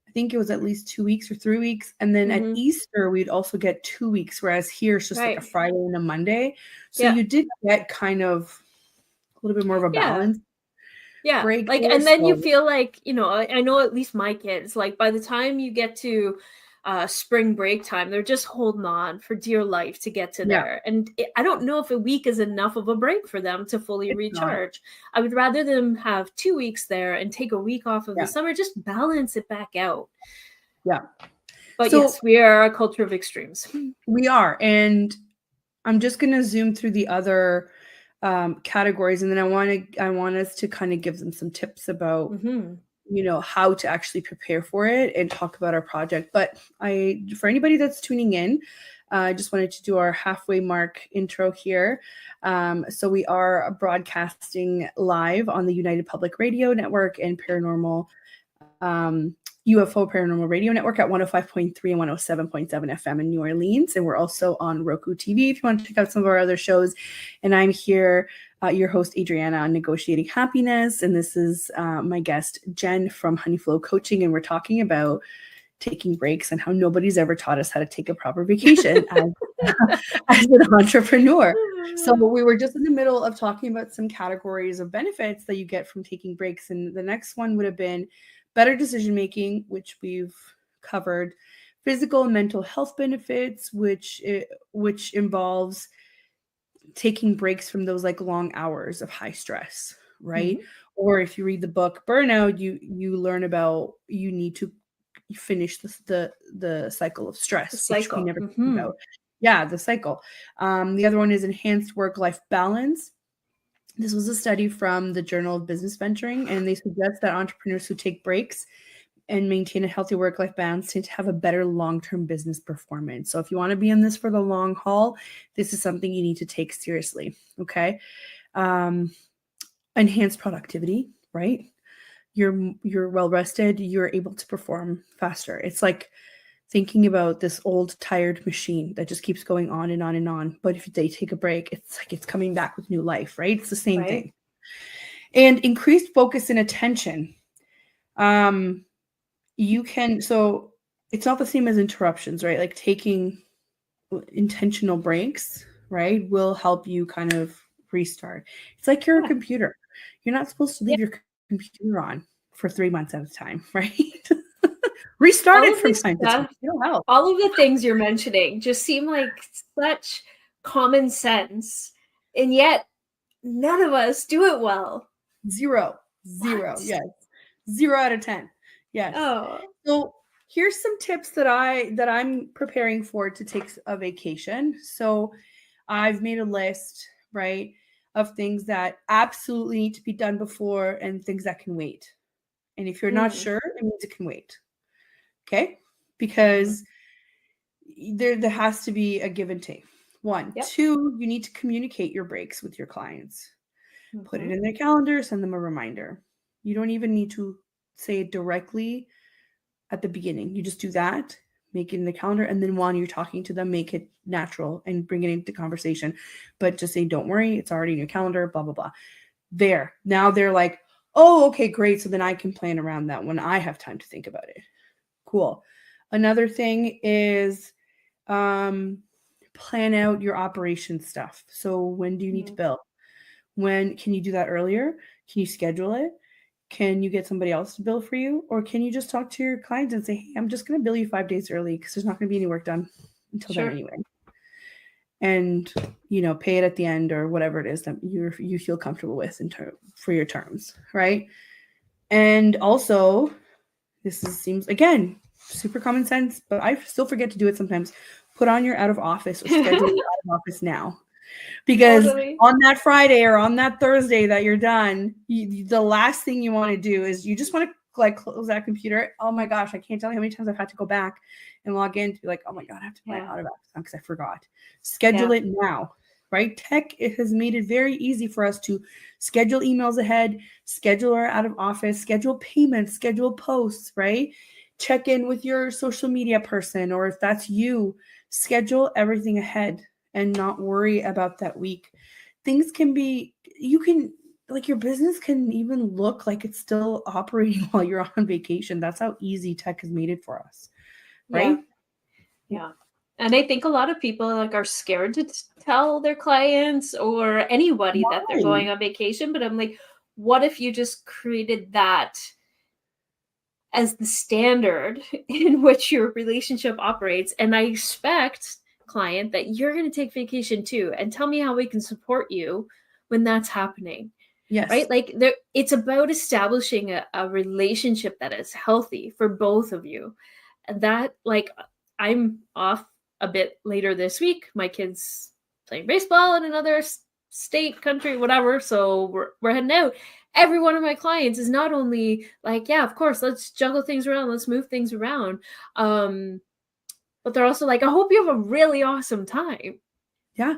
I think it was at least 2 weeks or 3 weeks. And then at Easter, we'd also get 2 weeks, whereas here it's just like a Friday and a Monday. So you did get kind of a little bit more of a balance.
Yeah. Break like, and then you feel like, you know, I know at least my kids, like by the time you get to spring break time, they're just holding on for dear life to get to there. And I don't know if a week is enough of a break for them to fully recharge. I would rather them have 2 weeks there and take a week off of the summer, just balance it back out.
Yeah.
But yes, we are a culture of extremes.
We are. And I'm just going to zoom through the other categories. And then I want us to kind of give them some tips about you know, how to actually prepare for it and talk about our project. But for anybody that's tuning in, I just wanted to do our halfway mark intro here. So we are broadcasting live on the United Public Radio Network and UFO Paranormal Radio Network at 105.3 and 107.7 FM in New Orleans. And we're also on Roku TV if you want to check out some of our other shows. And I'm here, your host, Adriana, on Negotiating Happiness. And this is my guest, Jenn from Honeyflow Coaching. And we're talking about taking breaks and how nobody's ever taught us how to take a proper vacation as an entrepreneur. So we were just in the middle of talking about some categories of benefits that you get from taking breaks. And the next one would have been better decision-making, which we've covered, physical and mental health benefits, which involves taking breaks from those like long hours of high stress, right? Or if you read the book Burnout, you learn about you need to finish the cycle of stress, which we never think about. Yeah, the cycle. The other one is enhanced work-life balance. This was a study from the Journal of Business Venturing, and they suggest that entrepreneurs who take breaks and maintain a healthy work-life balance tend to have a better long-term business performance. So if you want to be in this for the long haul, this is something you need to take seriously. Okay. Enhanced productivity, right? You're well rested, you're able to perform faster. It's like thinking about this old tired machine that just keeps going on and on and on. But if they take a break, it's like it's coming back with new life, right? It's the same thing. And increased focus and attention. You can, so it's not the same as interruptions, right? Like taking intentional breaks, right, will help you kind of restart. It's like you're a computer. You're not supposed to leave your computer on for 3 months at a time, right? Restart it from time to time. It'll help.
All of the things you're mentioning just seem like such common sense, and yet none of us do it well.
Zero. Yes. 0 out of 10. Yes.
Oh.
So here's some tips that I'm preparing for to take a vacation. So I've made a list, right, of things that absolutely need to be done before and things that can wait. And if you're not sure, it means it can wait. Okay? Because there has to be a give and take. 1. 2, you need to communicate your breaks with your clients. Put it in their calendar, send them a reminder. You don't even need to say it directly at the beginning. You just do that, make it in the calendar, and then while you're talking to them, make it natural and bring it into conversation. But just say, don't worry, it's already in your calendar, blah, blah, blah. There. Now they're like, oh, okay, great. So then I can plan around that when I have time to think about it. Cool. Another thing is plan out your operation stuff. So when do you need to bill? When can you do that earlier? Can you schedule it? Can you get somebody else to bill for you? Or can you just talk to your clients and say, hey, I'm just going to bill you 5 days early because there's not going to be any work done until then anyway. And, pay it at the end or whatever it is that you feel comfortable with for your terms, right? And also, seems, again, super common sense, but I still forget to do it sometimes. Put on your out of office or schedule your out of office now. Because on that Friday or on that Thursday that you're done, the last thing you want to do is you just want to close that computer. Oh my gosh, I can't tell you how many times I've had to go back and log in to be like, oh my God, I have to play out of office because I forgot. Schedule it now, right? Tech has made it very easy for us to schedule emails ahead, schedule our out of office, schedule payments, schedule posts, right? Check in with your social media person, or if that's you, schedule everything ahead and not worry about that week. Things can be, your business can even look like it's still operating while you're on vacation. That's how easy tech has made it for us, right?
Yeah. And I think a lot of people are scared to tell their clients or anybody that they're going on vacation. But I'm like, what if you just created that as the standard in which your relationship operates? And I expect, client, that you're going to take vacation too, and tell me how we can support you when that's happening.
Yes.
Right? It's about establishing a relationship that is healthy for both of you. And that, I'm off a bit later this week. My kid's playing baseball in another state, country, whatever. So we're heading out. Every one of my clients is not only yeah, of course, let's juggle things around, let's move things around. But they're also I hope you have a really awesome time.
Yeah.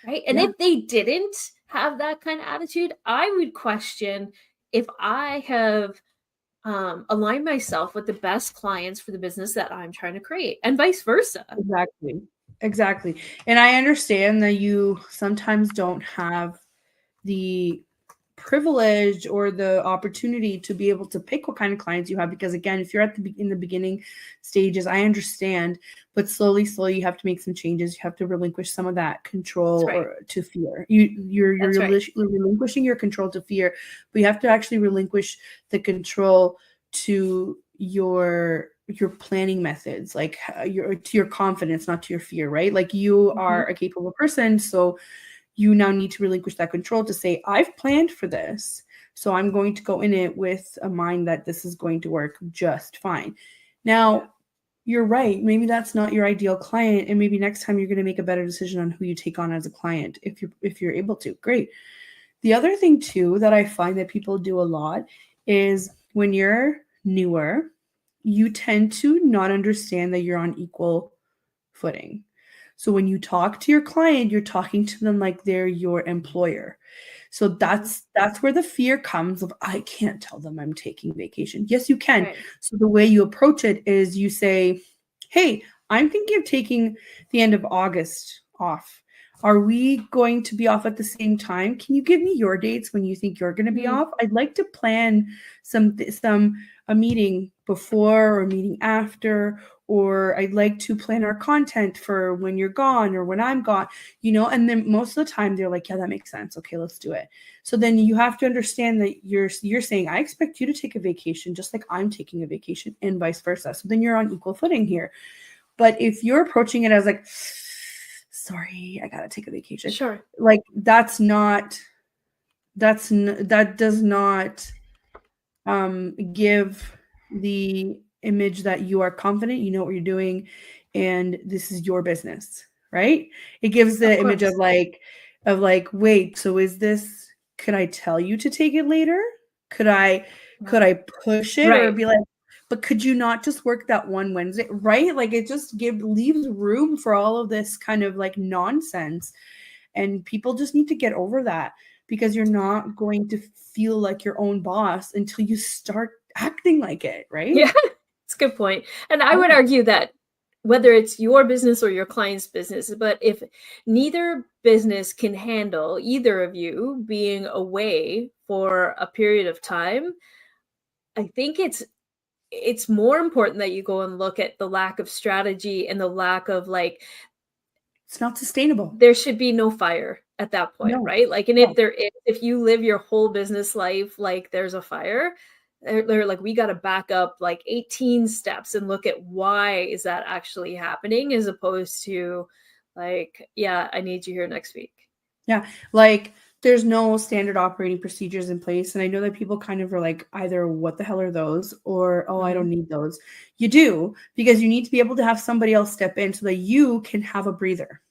Right. And if they didn't have that kind of attitude, I would question if I have aligned myself with the best clients for the business that I'm trying to create, and vice versa.
Exactly. And I understand that you sometimes don't have the privilege or the opportunity to be able to pick what kind of clients you have, because again, if you're in the beginning stages, I understand, but slowly you have to make some changes. You have to relinquish some of that control to fear. You're relinquishing your control to fear, but you have to actually relinquish the control to your planning methods, to your confidence, not to your fear, right? You are a capable person, so you now need to relinquish that control to say, I've planned for this, so I'm going to go in it with a mind that this is going to work just fine. Now, you're right. Maybe that's not your ideal client, and maybe next time you're going to make a better decision on who you take on as a client if you're able to. Great. The other thing too that I find that people do a lot is when you're newer, you tend to not understand that you're on equal footing. So when you talk to your client, you're talking to them like they're your employer. So that's where the fear comes of, I can't tell them I'm taking vacation. Yes, you can.
Right.
So the way you approach it is you say, hey, I'm thinking of taking the end of August off. Are we going to be off at the same time? Can you give me your dates when you think you're going to be off? I'd like to plan a meeting before or a meeting after, or I'd like to plan our content for when you're gone or when I'm gone, and then most of the time they're like, yeah, that makes sense. Okay, let's do it. So then you have to understand that you're saying, I expect you to take a vacation just like I'm taking a vacation, and vice versa. So then you're on equal footing here. But if you're approaching it as like, sorry, I got to take a vacation.
Sure.
Like that does not give the image that you are confident, you know what you're doing, and this is your business, right? It gives the image of like, wait, so could I tell you to take it later? Could I push it or be like, but could you not just work that one Wednesday, right? Like it just leaves room for all of this kind of like nonsense. And people just need to get over that, because you're not going to feel like your own boss until you start acting like it, right?
Yeah, it's a good point. And I would argue that whether it's your business or your client's business, but if neither business can handle either of you being away for a period of time, I think it's more important that you go and look at the lack of strategy and the lack of like,
it's not sustainable.
There should be no fire at that point, right? Like, and if you live your whole business life like there's a fire, they're like, we got to back up like 18 steps and look at why is that actually happening, as opposed to like, yeah, I need you here next week.
Yeah, like there's no standard operating procedures in place. And I know that people kind of are like, either what the hell are those, or, oh, I don't need those. You do, because you need to be able to have somebody else step in so that you can have a breather.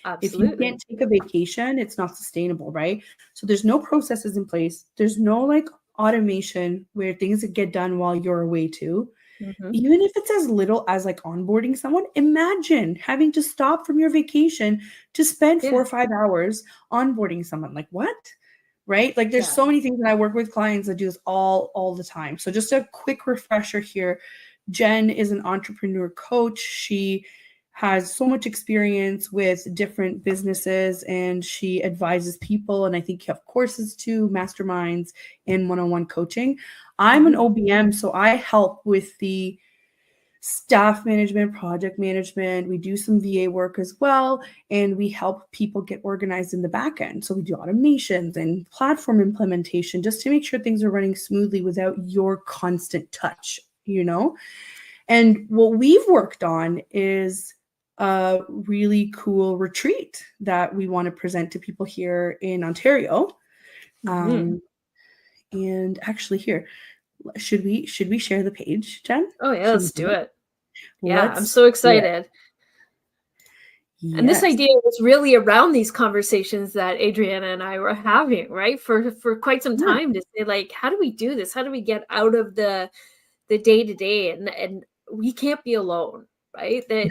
Absolutely.
If you can't take a vacation, it's not sustainable, right? So there's no processes in place. There's no like automation where things get done while you're away too. Even if it's as little as like onboarding someone, imagine having to stop from your vacation to spend 4 or 5 hours onboarding someone. Like what? Right? Like there's so many things, that I work with clients that do this all the time. So just a quick refresher here. Jenn is an entrepreneur coach. She has so much experience with different businesses, and she advises people. And I think you have courses too, masterminds, and one-on-one coaching. I'm an OBM, so I help with the staff management, project management. We do some VA work as well, and we help people get organized in the back end. So we do automations and platform implementation just to make sure things are running smoothly without your constant touch, And what we've worked on is a really cool retreat that we want to present to people here in Ontario. And actually here, should we share the page, Jenn?
Oh yeah, let's do it. Yeah, I'm so excited. Yes. And this idea was really around these conversations that Adriana and I were having, right? For quite some time, to say like, how do we do this? How do we get out of the day-to-day? And we can't be alone, right? That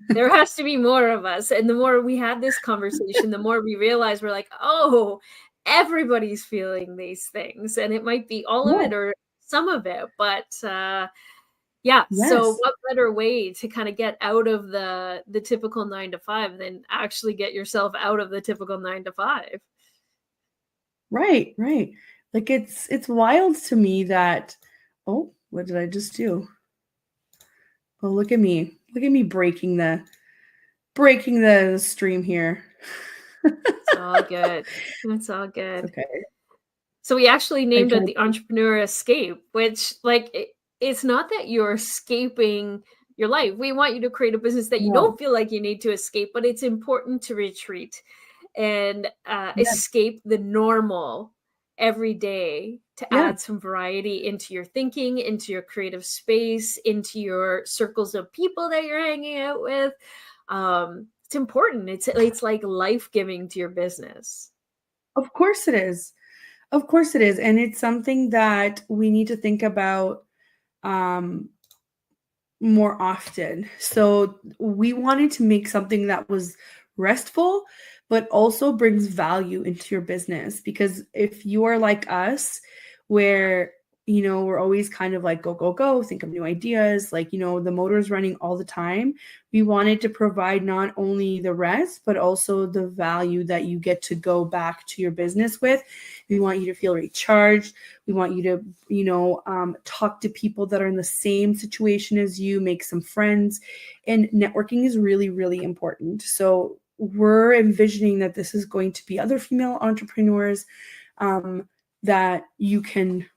there has to be more of us. And the more we had this conversation, the more we realized we're like, oh, everybody's feeling these things. And it might be all of it or some of it. But so what better way to kind of get out of the typical 9 to 5 than actually get yourself out of the typical 9 to 5?
Right. Like it's wild to me that, oh, what did I just do? Oh, look at me breaking the stream here.
It's all good. It's all good.
Okay.
So we actually named it the Entrepreneur Escape, which like it's not that you're escaping your life. We want you to create a business that you don't feel like you need to escape, but it's important to retreat and escape the normal every day to add some variety into your thinking, into your creative space, into your circles of people that you're hanging out with. It's important. It's like life-giving to your business.
Of course it is. Of course it is. And it's something that we need to think about more often. So we wanted to make something that was restful, but also brings value into your business. Because if you are like us, where, you know, we're always kind of like, go, go, go, think of new ideas, like, you know, the motor's running all the time. We wanted to provide not only the rest, but also the value that you get to go back to your business with. We want you to feel recharged. We want you to, you know, talk to people that are in the same situation as you, make some friends. And networking is really, really important. So we're envisioning that this is going to be other female entrepreneurs that you can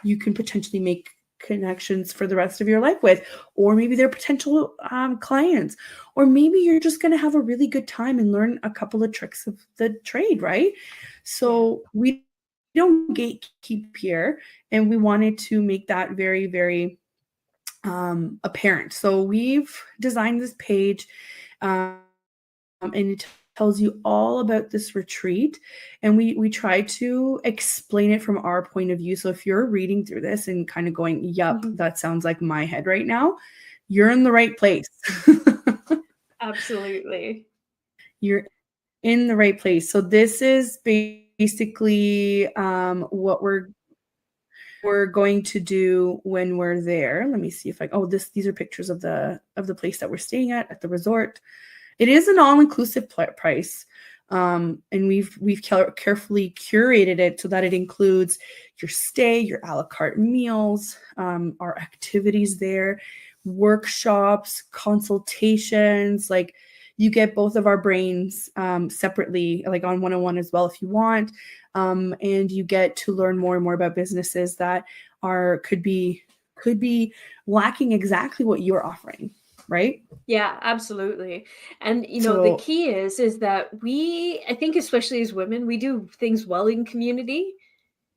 potentially make connections for the rest of your life with, or maybe they're potential clients, or maybe you're just going to have a really good time and learn a couple of tricks of the trade, right? So we don't gatekeep here, and we wanted to make that very, very apparent. So we've designed this page, and it tells you all about this retreat, and we try to explain it from our point of view. So if you're reading through this and kind of going, yep, that sounds like my head right now, you're in the right place.
Absolutely.
You're in the right place. So this is basically what we're going to do when we're there. Let me see if these are pictures of the place that we're staying at the resort. It is an all-inclusive price, and we've carefully curated it so that it includes your stay, your a la carte meals, our activities there, workshops, consultations. Like, you get both of our brains separately, like on 101 as well if you want, and you get to learn more and more about businesses that could be lacking exactly what you're offering. Right?
Yeah, absolutely. And, you know, the key is that I think, especially as women, we do things well in community.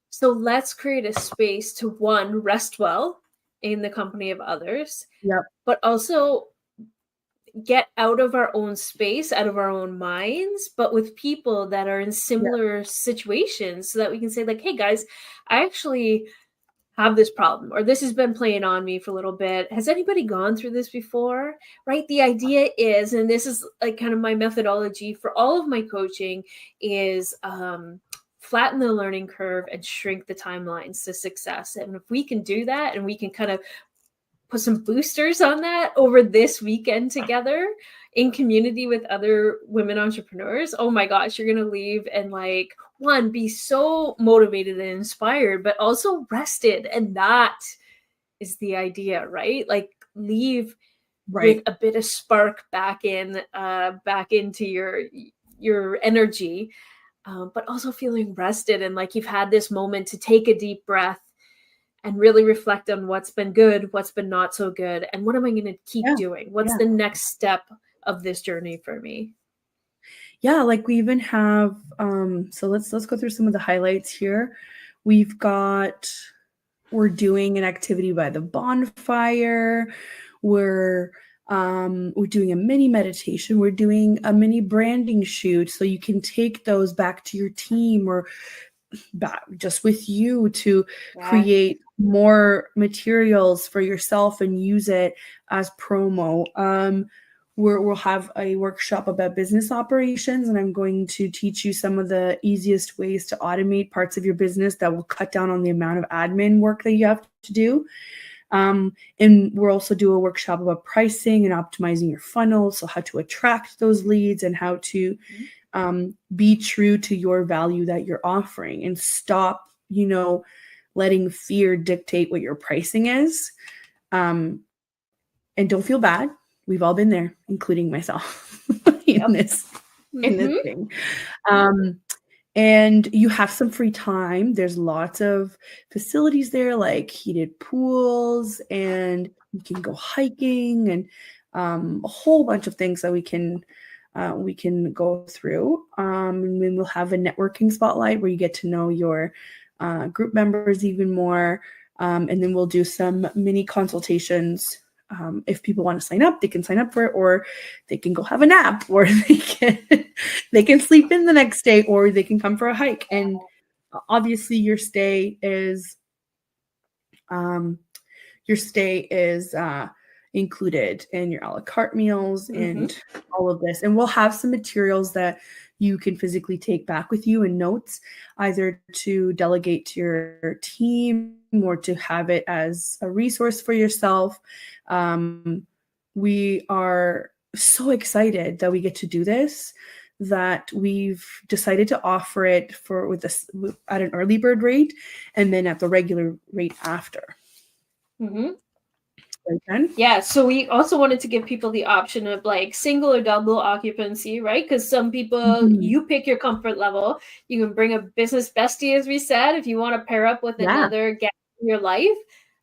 So let's create a space to, one, rest well in the company of others, but also get out of our own space, out of our own minds, but with people that are in similar situations, so that we can say, like, hey guys, I actually have this problem, or this has been playing on me for a little bit. Has anybody gone through this before? Right? The idea is, and this is like kind of my methodology for all of my coaching, is flatten the learning curve and shrink the timelines to success. And if we can do that, and we can kind of put some boosters on that over this weekend together in community with other women entrepreneurs, oh my gosh, you're going to leave and, like, one, be so motivated and inspired, but also rested. And that is the idea, right? Like, leave with a bit of spark back into your energy, but also feeling rested, and like you've had this moment to take a deep breath and really reflect on what's been good, what's been not so good, and what am I going to keep doing? What's the next step of this journey for me?
Yeah, like we even have, so let's go through some of the highlights here. We're doing an activity by the bonfire. We're doing a mini meditation. We're doing a mini branding shoot. So you can take those back to your team or back just with you to create more materials for yourself and use it as promo. We'll have a workshop about business operations, and I'm going to teach you some of the easiest ways to automate parts of your business that will cut down on the amount of admin work that you have to do. And we'll also do a workshop about pricing and optimizing your funnel, so how to attract those leads and how to be true to your value that you're offering, and stop, letting fear dictate what your pricing is. And don't feel bad. We've all been there, including myself in this thing. And you have some free time. There's lots of facilities there, like heated pools, and you can go hiking, and a whole bunch of things that we can we can go through. And then we'll have a networking spotlight where you get to know your group members even more. And then we'll do some mini consultations. If people want to sign up, they can sign up for it, or they can go have a nap, or they can sleep in the next day, or they can come for a hike. And obviously your stay is included in your a la carte meals and all of this. And we'll have some materials that you can physically take back with you and notes, either to delegate to your team or to have it as a resource for yourself. We are so excited that we get to do this, that we've decided to offer it at an early bird rate and then at the regular rate after.
Yeah, so we also wanted to give people the option of like single or double occupancy, right? Because some people, you pick your comfort level. You can bring a business bestie, as we said, if you want to pair up with another guest in your life.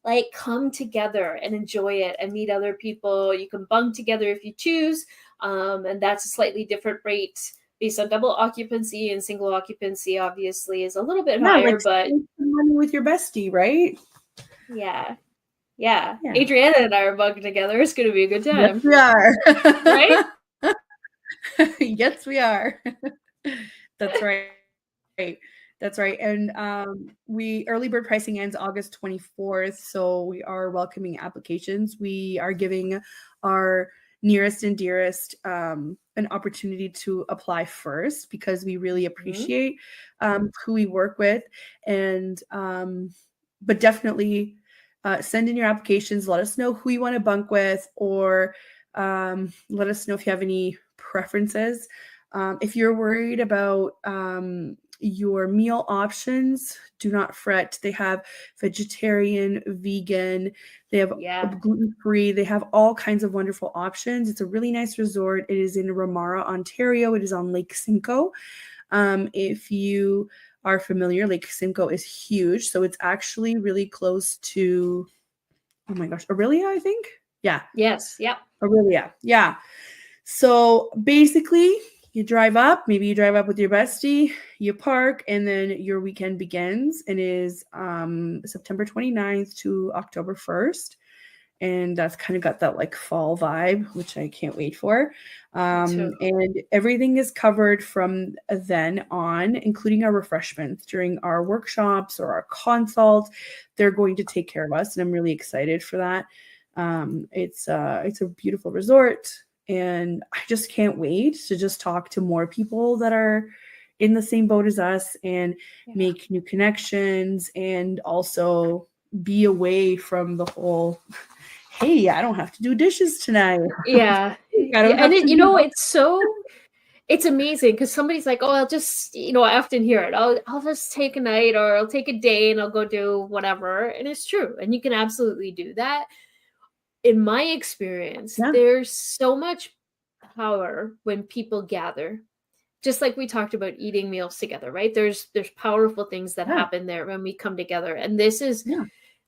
Like, come together and enjoy it and meet other people. You can bunk together if you choose, and that's a slightly different rate based on double occupancy. And single occupancy obviously is a little bit higher, but
with your bestie, right?
Yeah. Adriana and I are bunking together. It's going to be a good time.
Yes, we are.
Right?
Yes, we are. That's right. That's right. And early bird pricing ends August 24th. So we are welcoming applications. We are giving our nearest and dearest an opportunity to apply first, because we really appreciate who we work with. And but definitely send in your applications. Let us know who you want to bunk with, or let us know if you have any preferences. If you're worried about your meal options, do not fret. They have vegetarian, vegan, they have gluten-free, they have all kinds of wonderful options. It's a really nice resort. It is in Ramara, Ontario. It is on Lake Simcoe. If you are familiar, Lake Simcoe is huge. So it's actually really close to, oh my gosh, Aurelia, I think. Yeah.
Yes. Yep.
Aurelia. Yeah. So basically, you drive up, maybe you drive up with your bestie, you park, and then your weekend begins, and is September 29th to October 1st. And that's kind of got that like fall vibe, which I can't wait for. And everything is covered from then on, including our refreshments during our workshops or our consults. They're going to take care of us, and I'm really excited for that. It's a beautiful resort, and I just can't wait to just talk to more people that are in the same boat as us and make new connections, and also be away from the whole, hey, I don't have to do dishes tonight.
Yeah. It's amazing, because somebody's like, oh, I'll just, I often hear it. I'll just take a night, or I'll take a day and I'll go do whatever. And it's true. And you can absolutely do that. In my experience, there's so much power when people gather, just like we talked about eating meals together, right? There's powerful things that happen there when we come together. And this is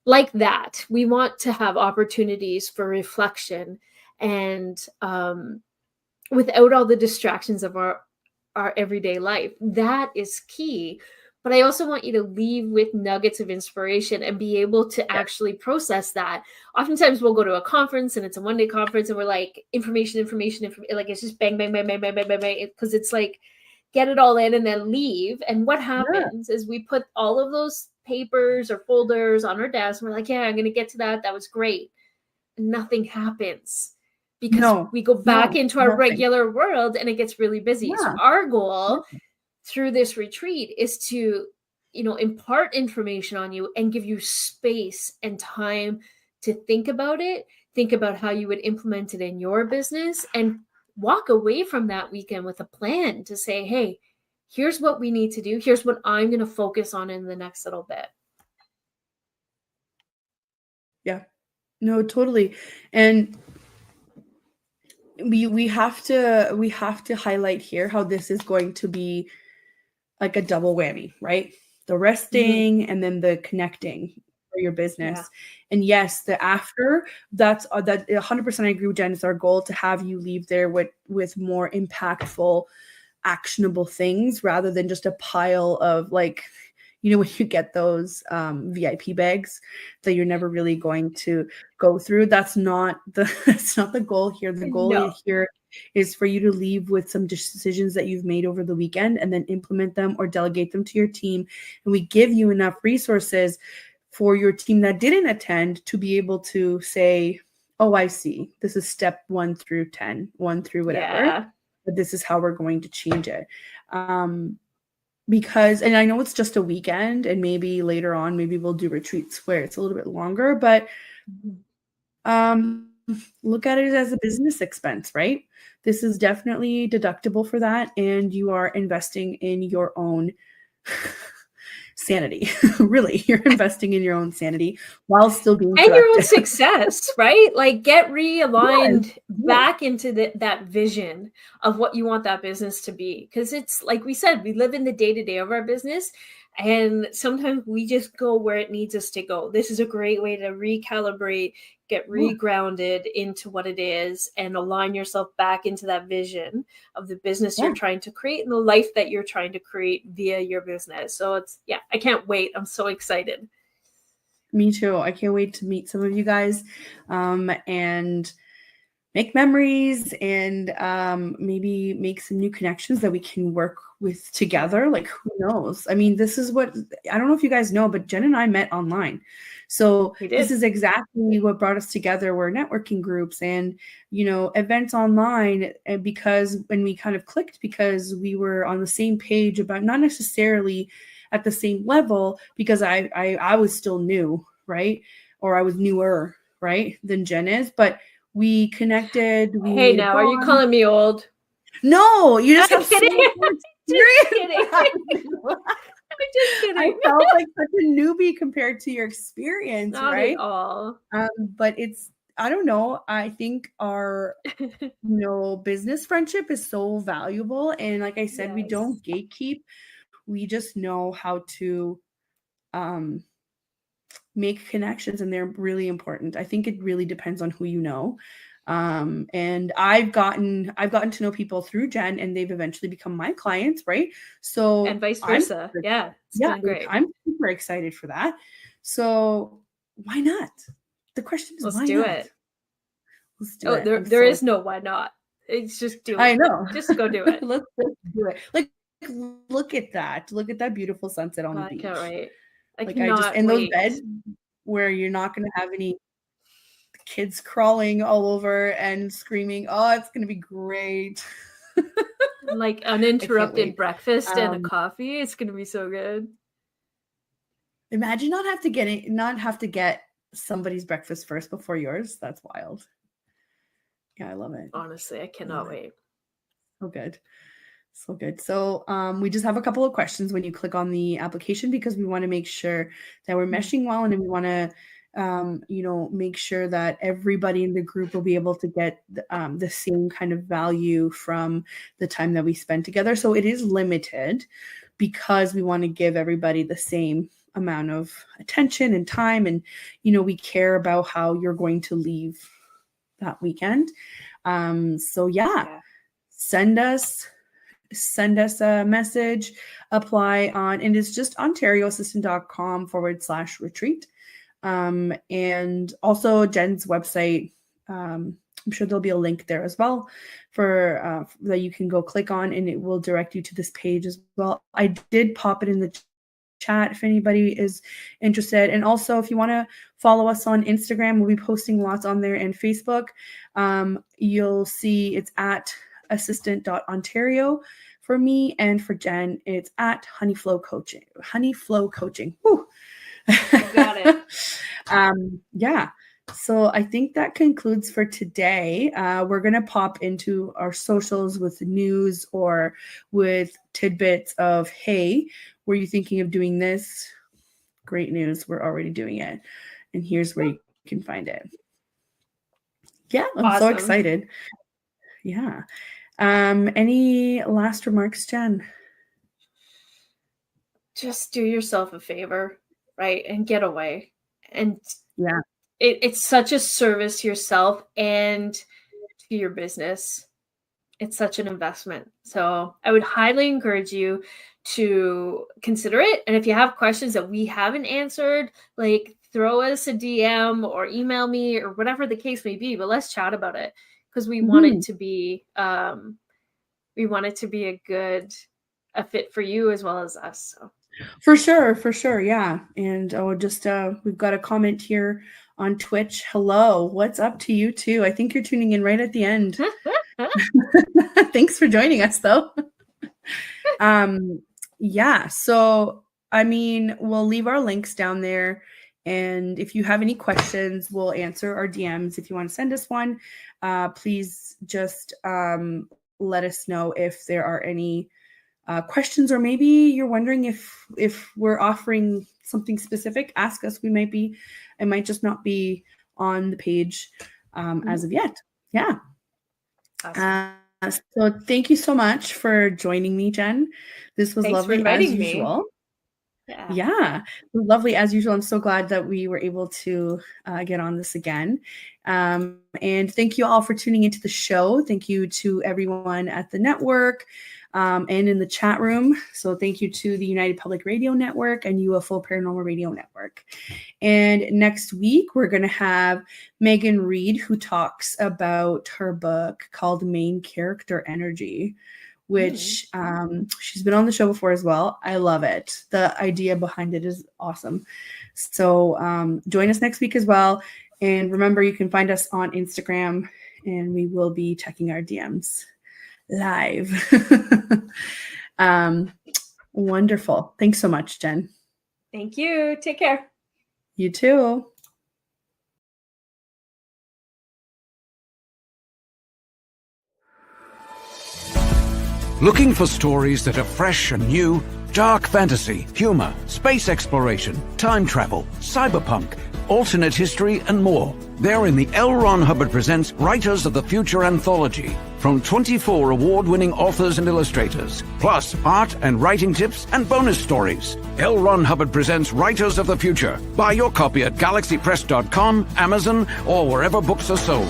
like that. We want to have opportunities for reflection, and without all the distractions of our everyday life. That is key. But I also want you to leave with nuggets of inspiration and be able to actually process that. Oftentimes we'll go to a conference, and it's a one-day conference, and we're like, information. Like, it's just bang, bang, bang, bang, bang, bang, bang, bang. Because it's like, get it all in and then leave. And what happens is we put all of those papers or folders on our desk, and we're like, I'm going to get to that. That was great. And nothing happens, because we go back into our regular world, and it gets really busy. So our goal through this retreat is to, impart information on you and give you space and time to think about it, think about how you would implement it in your business, and walk away from that weekend with a plan to say, hey, here's what we need to do. Here's what I'm going to focus on in the next little bit.
Yeah, no, totally. And we have to highlight here how this is going to be like a double whammy, right? The resting and then the connecting. for your business. And yes, the after, that's that 100% I agree with Jenn. It's our goal to have you leave there with more impactful, actionable things rather than just a pile of like, you know, when you get those VIP bags that you're never really going to go through. That's not the goal here. The goal here is for you to leave with some decisions that you've made over the weekend and then implement them or delegate them to your team. And we give you enough resources for your team that didn't attend to be able to say, oh, I see. This is step 1 through 10, 1 through whatever. But this is how we're going to change it. Because, and I know it's just a weekend and maybe later on, maybe we'll do retreats where it's a little bit longer, but look at it as a business expense, right? This is definitely deductible for that. And you are investing in your own sanity. Really, you're investing in your own sanity while still being productive.
And your own success, right? Like get realigned back into that vision of what you want that business to be. Because it's like we said, we live in the day-to-day of our business. And sometimes we just go where it needs us to go. This is a great way to recalibrate, get regrounded into what it is, and align yourself back into that vision of the business you're trying to create and the life that you're trying to create via your business. So it's, I can't wait. I'm so excited.
Me too. I can't wait to meet some of you guys and make memories and maybe make some new connections that we can work with together. Like, who knows? I mean, this is what, I don't know if you guys know, but Jenn and I met online. So this is exactly what brought us together. We're networking groups and, you know, events online. And because when we kind of clicked, because we were on the same page about, not necessarily at the same level, because I was still new, right? Or I was newer, right, than Jenn is, but we connected.
Hey, now, are you calling me old?
No, you just have
kidding.
Just
kidding. I'm just kidding.
I felt like such a newbie compared to your experience,
Not
right?
at all.
But it's, I don't know. I think our, you know, business friendship is so valuable. And like I said, we don't gatekeep. We just know how to make connections, and they're really important. I think it really depends on who you know. And I've gotten to know people through Jenn, and they've eventually become my clients, right? So
and vice versa. It's been great.
I'm super excited for that. So why not? The question is,
let's
why
do
not?
it.
Let's do it.
There is no why not. It's just do it.
I know.
Just go do it.
Let's do it. Like, look at that. Look at that beautiful sunset on the beach.
I can't wait.
And those beds where you're not going to have any kids crawling all over and screaming. Oh, it's going to be great.
Like uninterrupted breakfast and a coffee. It's going to be so good.
Imagine not have to get somebody's breakfast first before yours. That's wild. Yeah, I love it.
Honestly, I cannot wait.
So good. So good. So we just have a couple of questions when you click on the application, because we want to make sure that we're meshing well, and we want to you know, make sure that everybody in the group will be able to get the same kind of value from the time that we spend together. So it is limited because we want to give everybody the same amount of attention and time. And, you know, we care about how you're going to leave that weekend. So send us a message, apply on, and it's just ontarioassistant.com/retreat. And also Jenn's website. I'm sure there'll be a link there as well for that you can go click on, and it will direct you to this page as well. I did pop it in the chat if anybody is interested. And also, if you want to follow us on Instagram, we'll be posting lots on there, and Facebook. You'll see it's at assistant.ontario for me, and for Jenn, it's at Honeyflow Coaching. Woo.
You got it.
So I think that concludes for today. We're going to pop into our socials with news or with tidbits of, hey, were you thinking of doing this? Great news. We're already doing it. And here's where you can find it. Yeah, I'm so excited. Yeah. Any last remarks, Jenn?
Just do yourself a favor, right? And get away And
Yeah.
it's such a service to yourself and to your business. It's such an investment. So I would highly encourage you to consider it. And if you have questions that we haven't answered, like throw us a DM or email me or whatever the case may be, but let's chat about it, because we want it to be a fit for you as well as us. So.
For sure. Yeah. And we've got a comment here on Twitch. Hello, what's up to you too? I think you're tuning in right at the end. Thanks for joining us though. Yeah, so I mean, we'll leave our links down there, and if you have any questions, we'll answer our DMs. If you want to send us one, please just let us know if there are any questions, or maybe you're wondering if we're offering something specific. Ask us. It might just not be on the page as of yet. Yeah.
Awesome.
So thank you so much for joining me, Jenn. This was lovely as usual. Yeah, lovely as usual. I'm so glad that we were able to get on this again. And thank you all for tuning into the show. Thank you to everyone at the network and in the chat room. So thank you to the United Public Radio Network and UFO Paranormal Radio Network. And next week, we're going to have Megan Reed, who talks about her book called Main Character Energy, which she's been on the show before as well. I love it. The idea behind it is awesome. So join us next week as well. And remember, you can find us on Instagram, and we will be checking our DMs live. Wonderful. Thanks so much, Jenn.
Thank you. Take care.
You too.
Looking for stories that are fresh and new? Dark fantasy, humor, space exploration, time travel, cyberpunk, alternate history, and more. They're in the L. Ron Hubbard Presents Writers of the Future anthology, from 24 award-winning authors and illustrators, plus art and writing tips and bonus stories. L. Ron Hubbard Presents Writers of the Future. Buy your copy at galaxypress.com, Amazon, or wherever books are sold.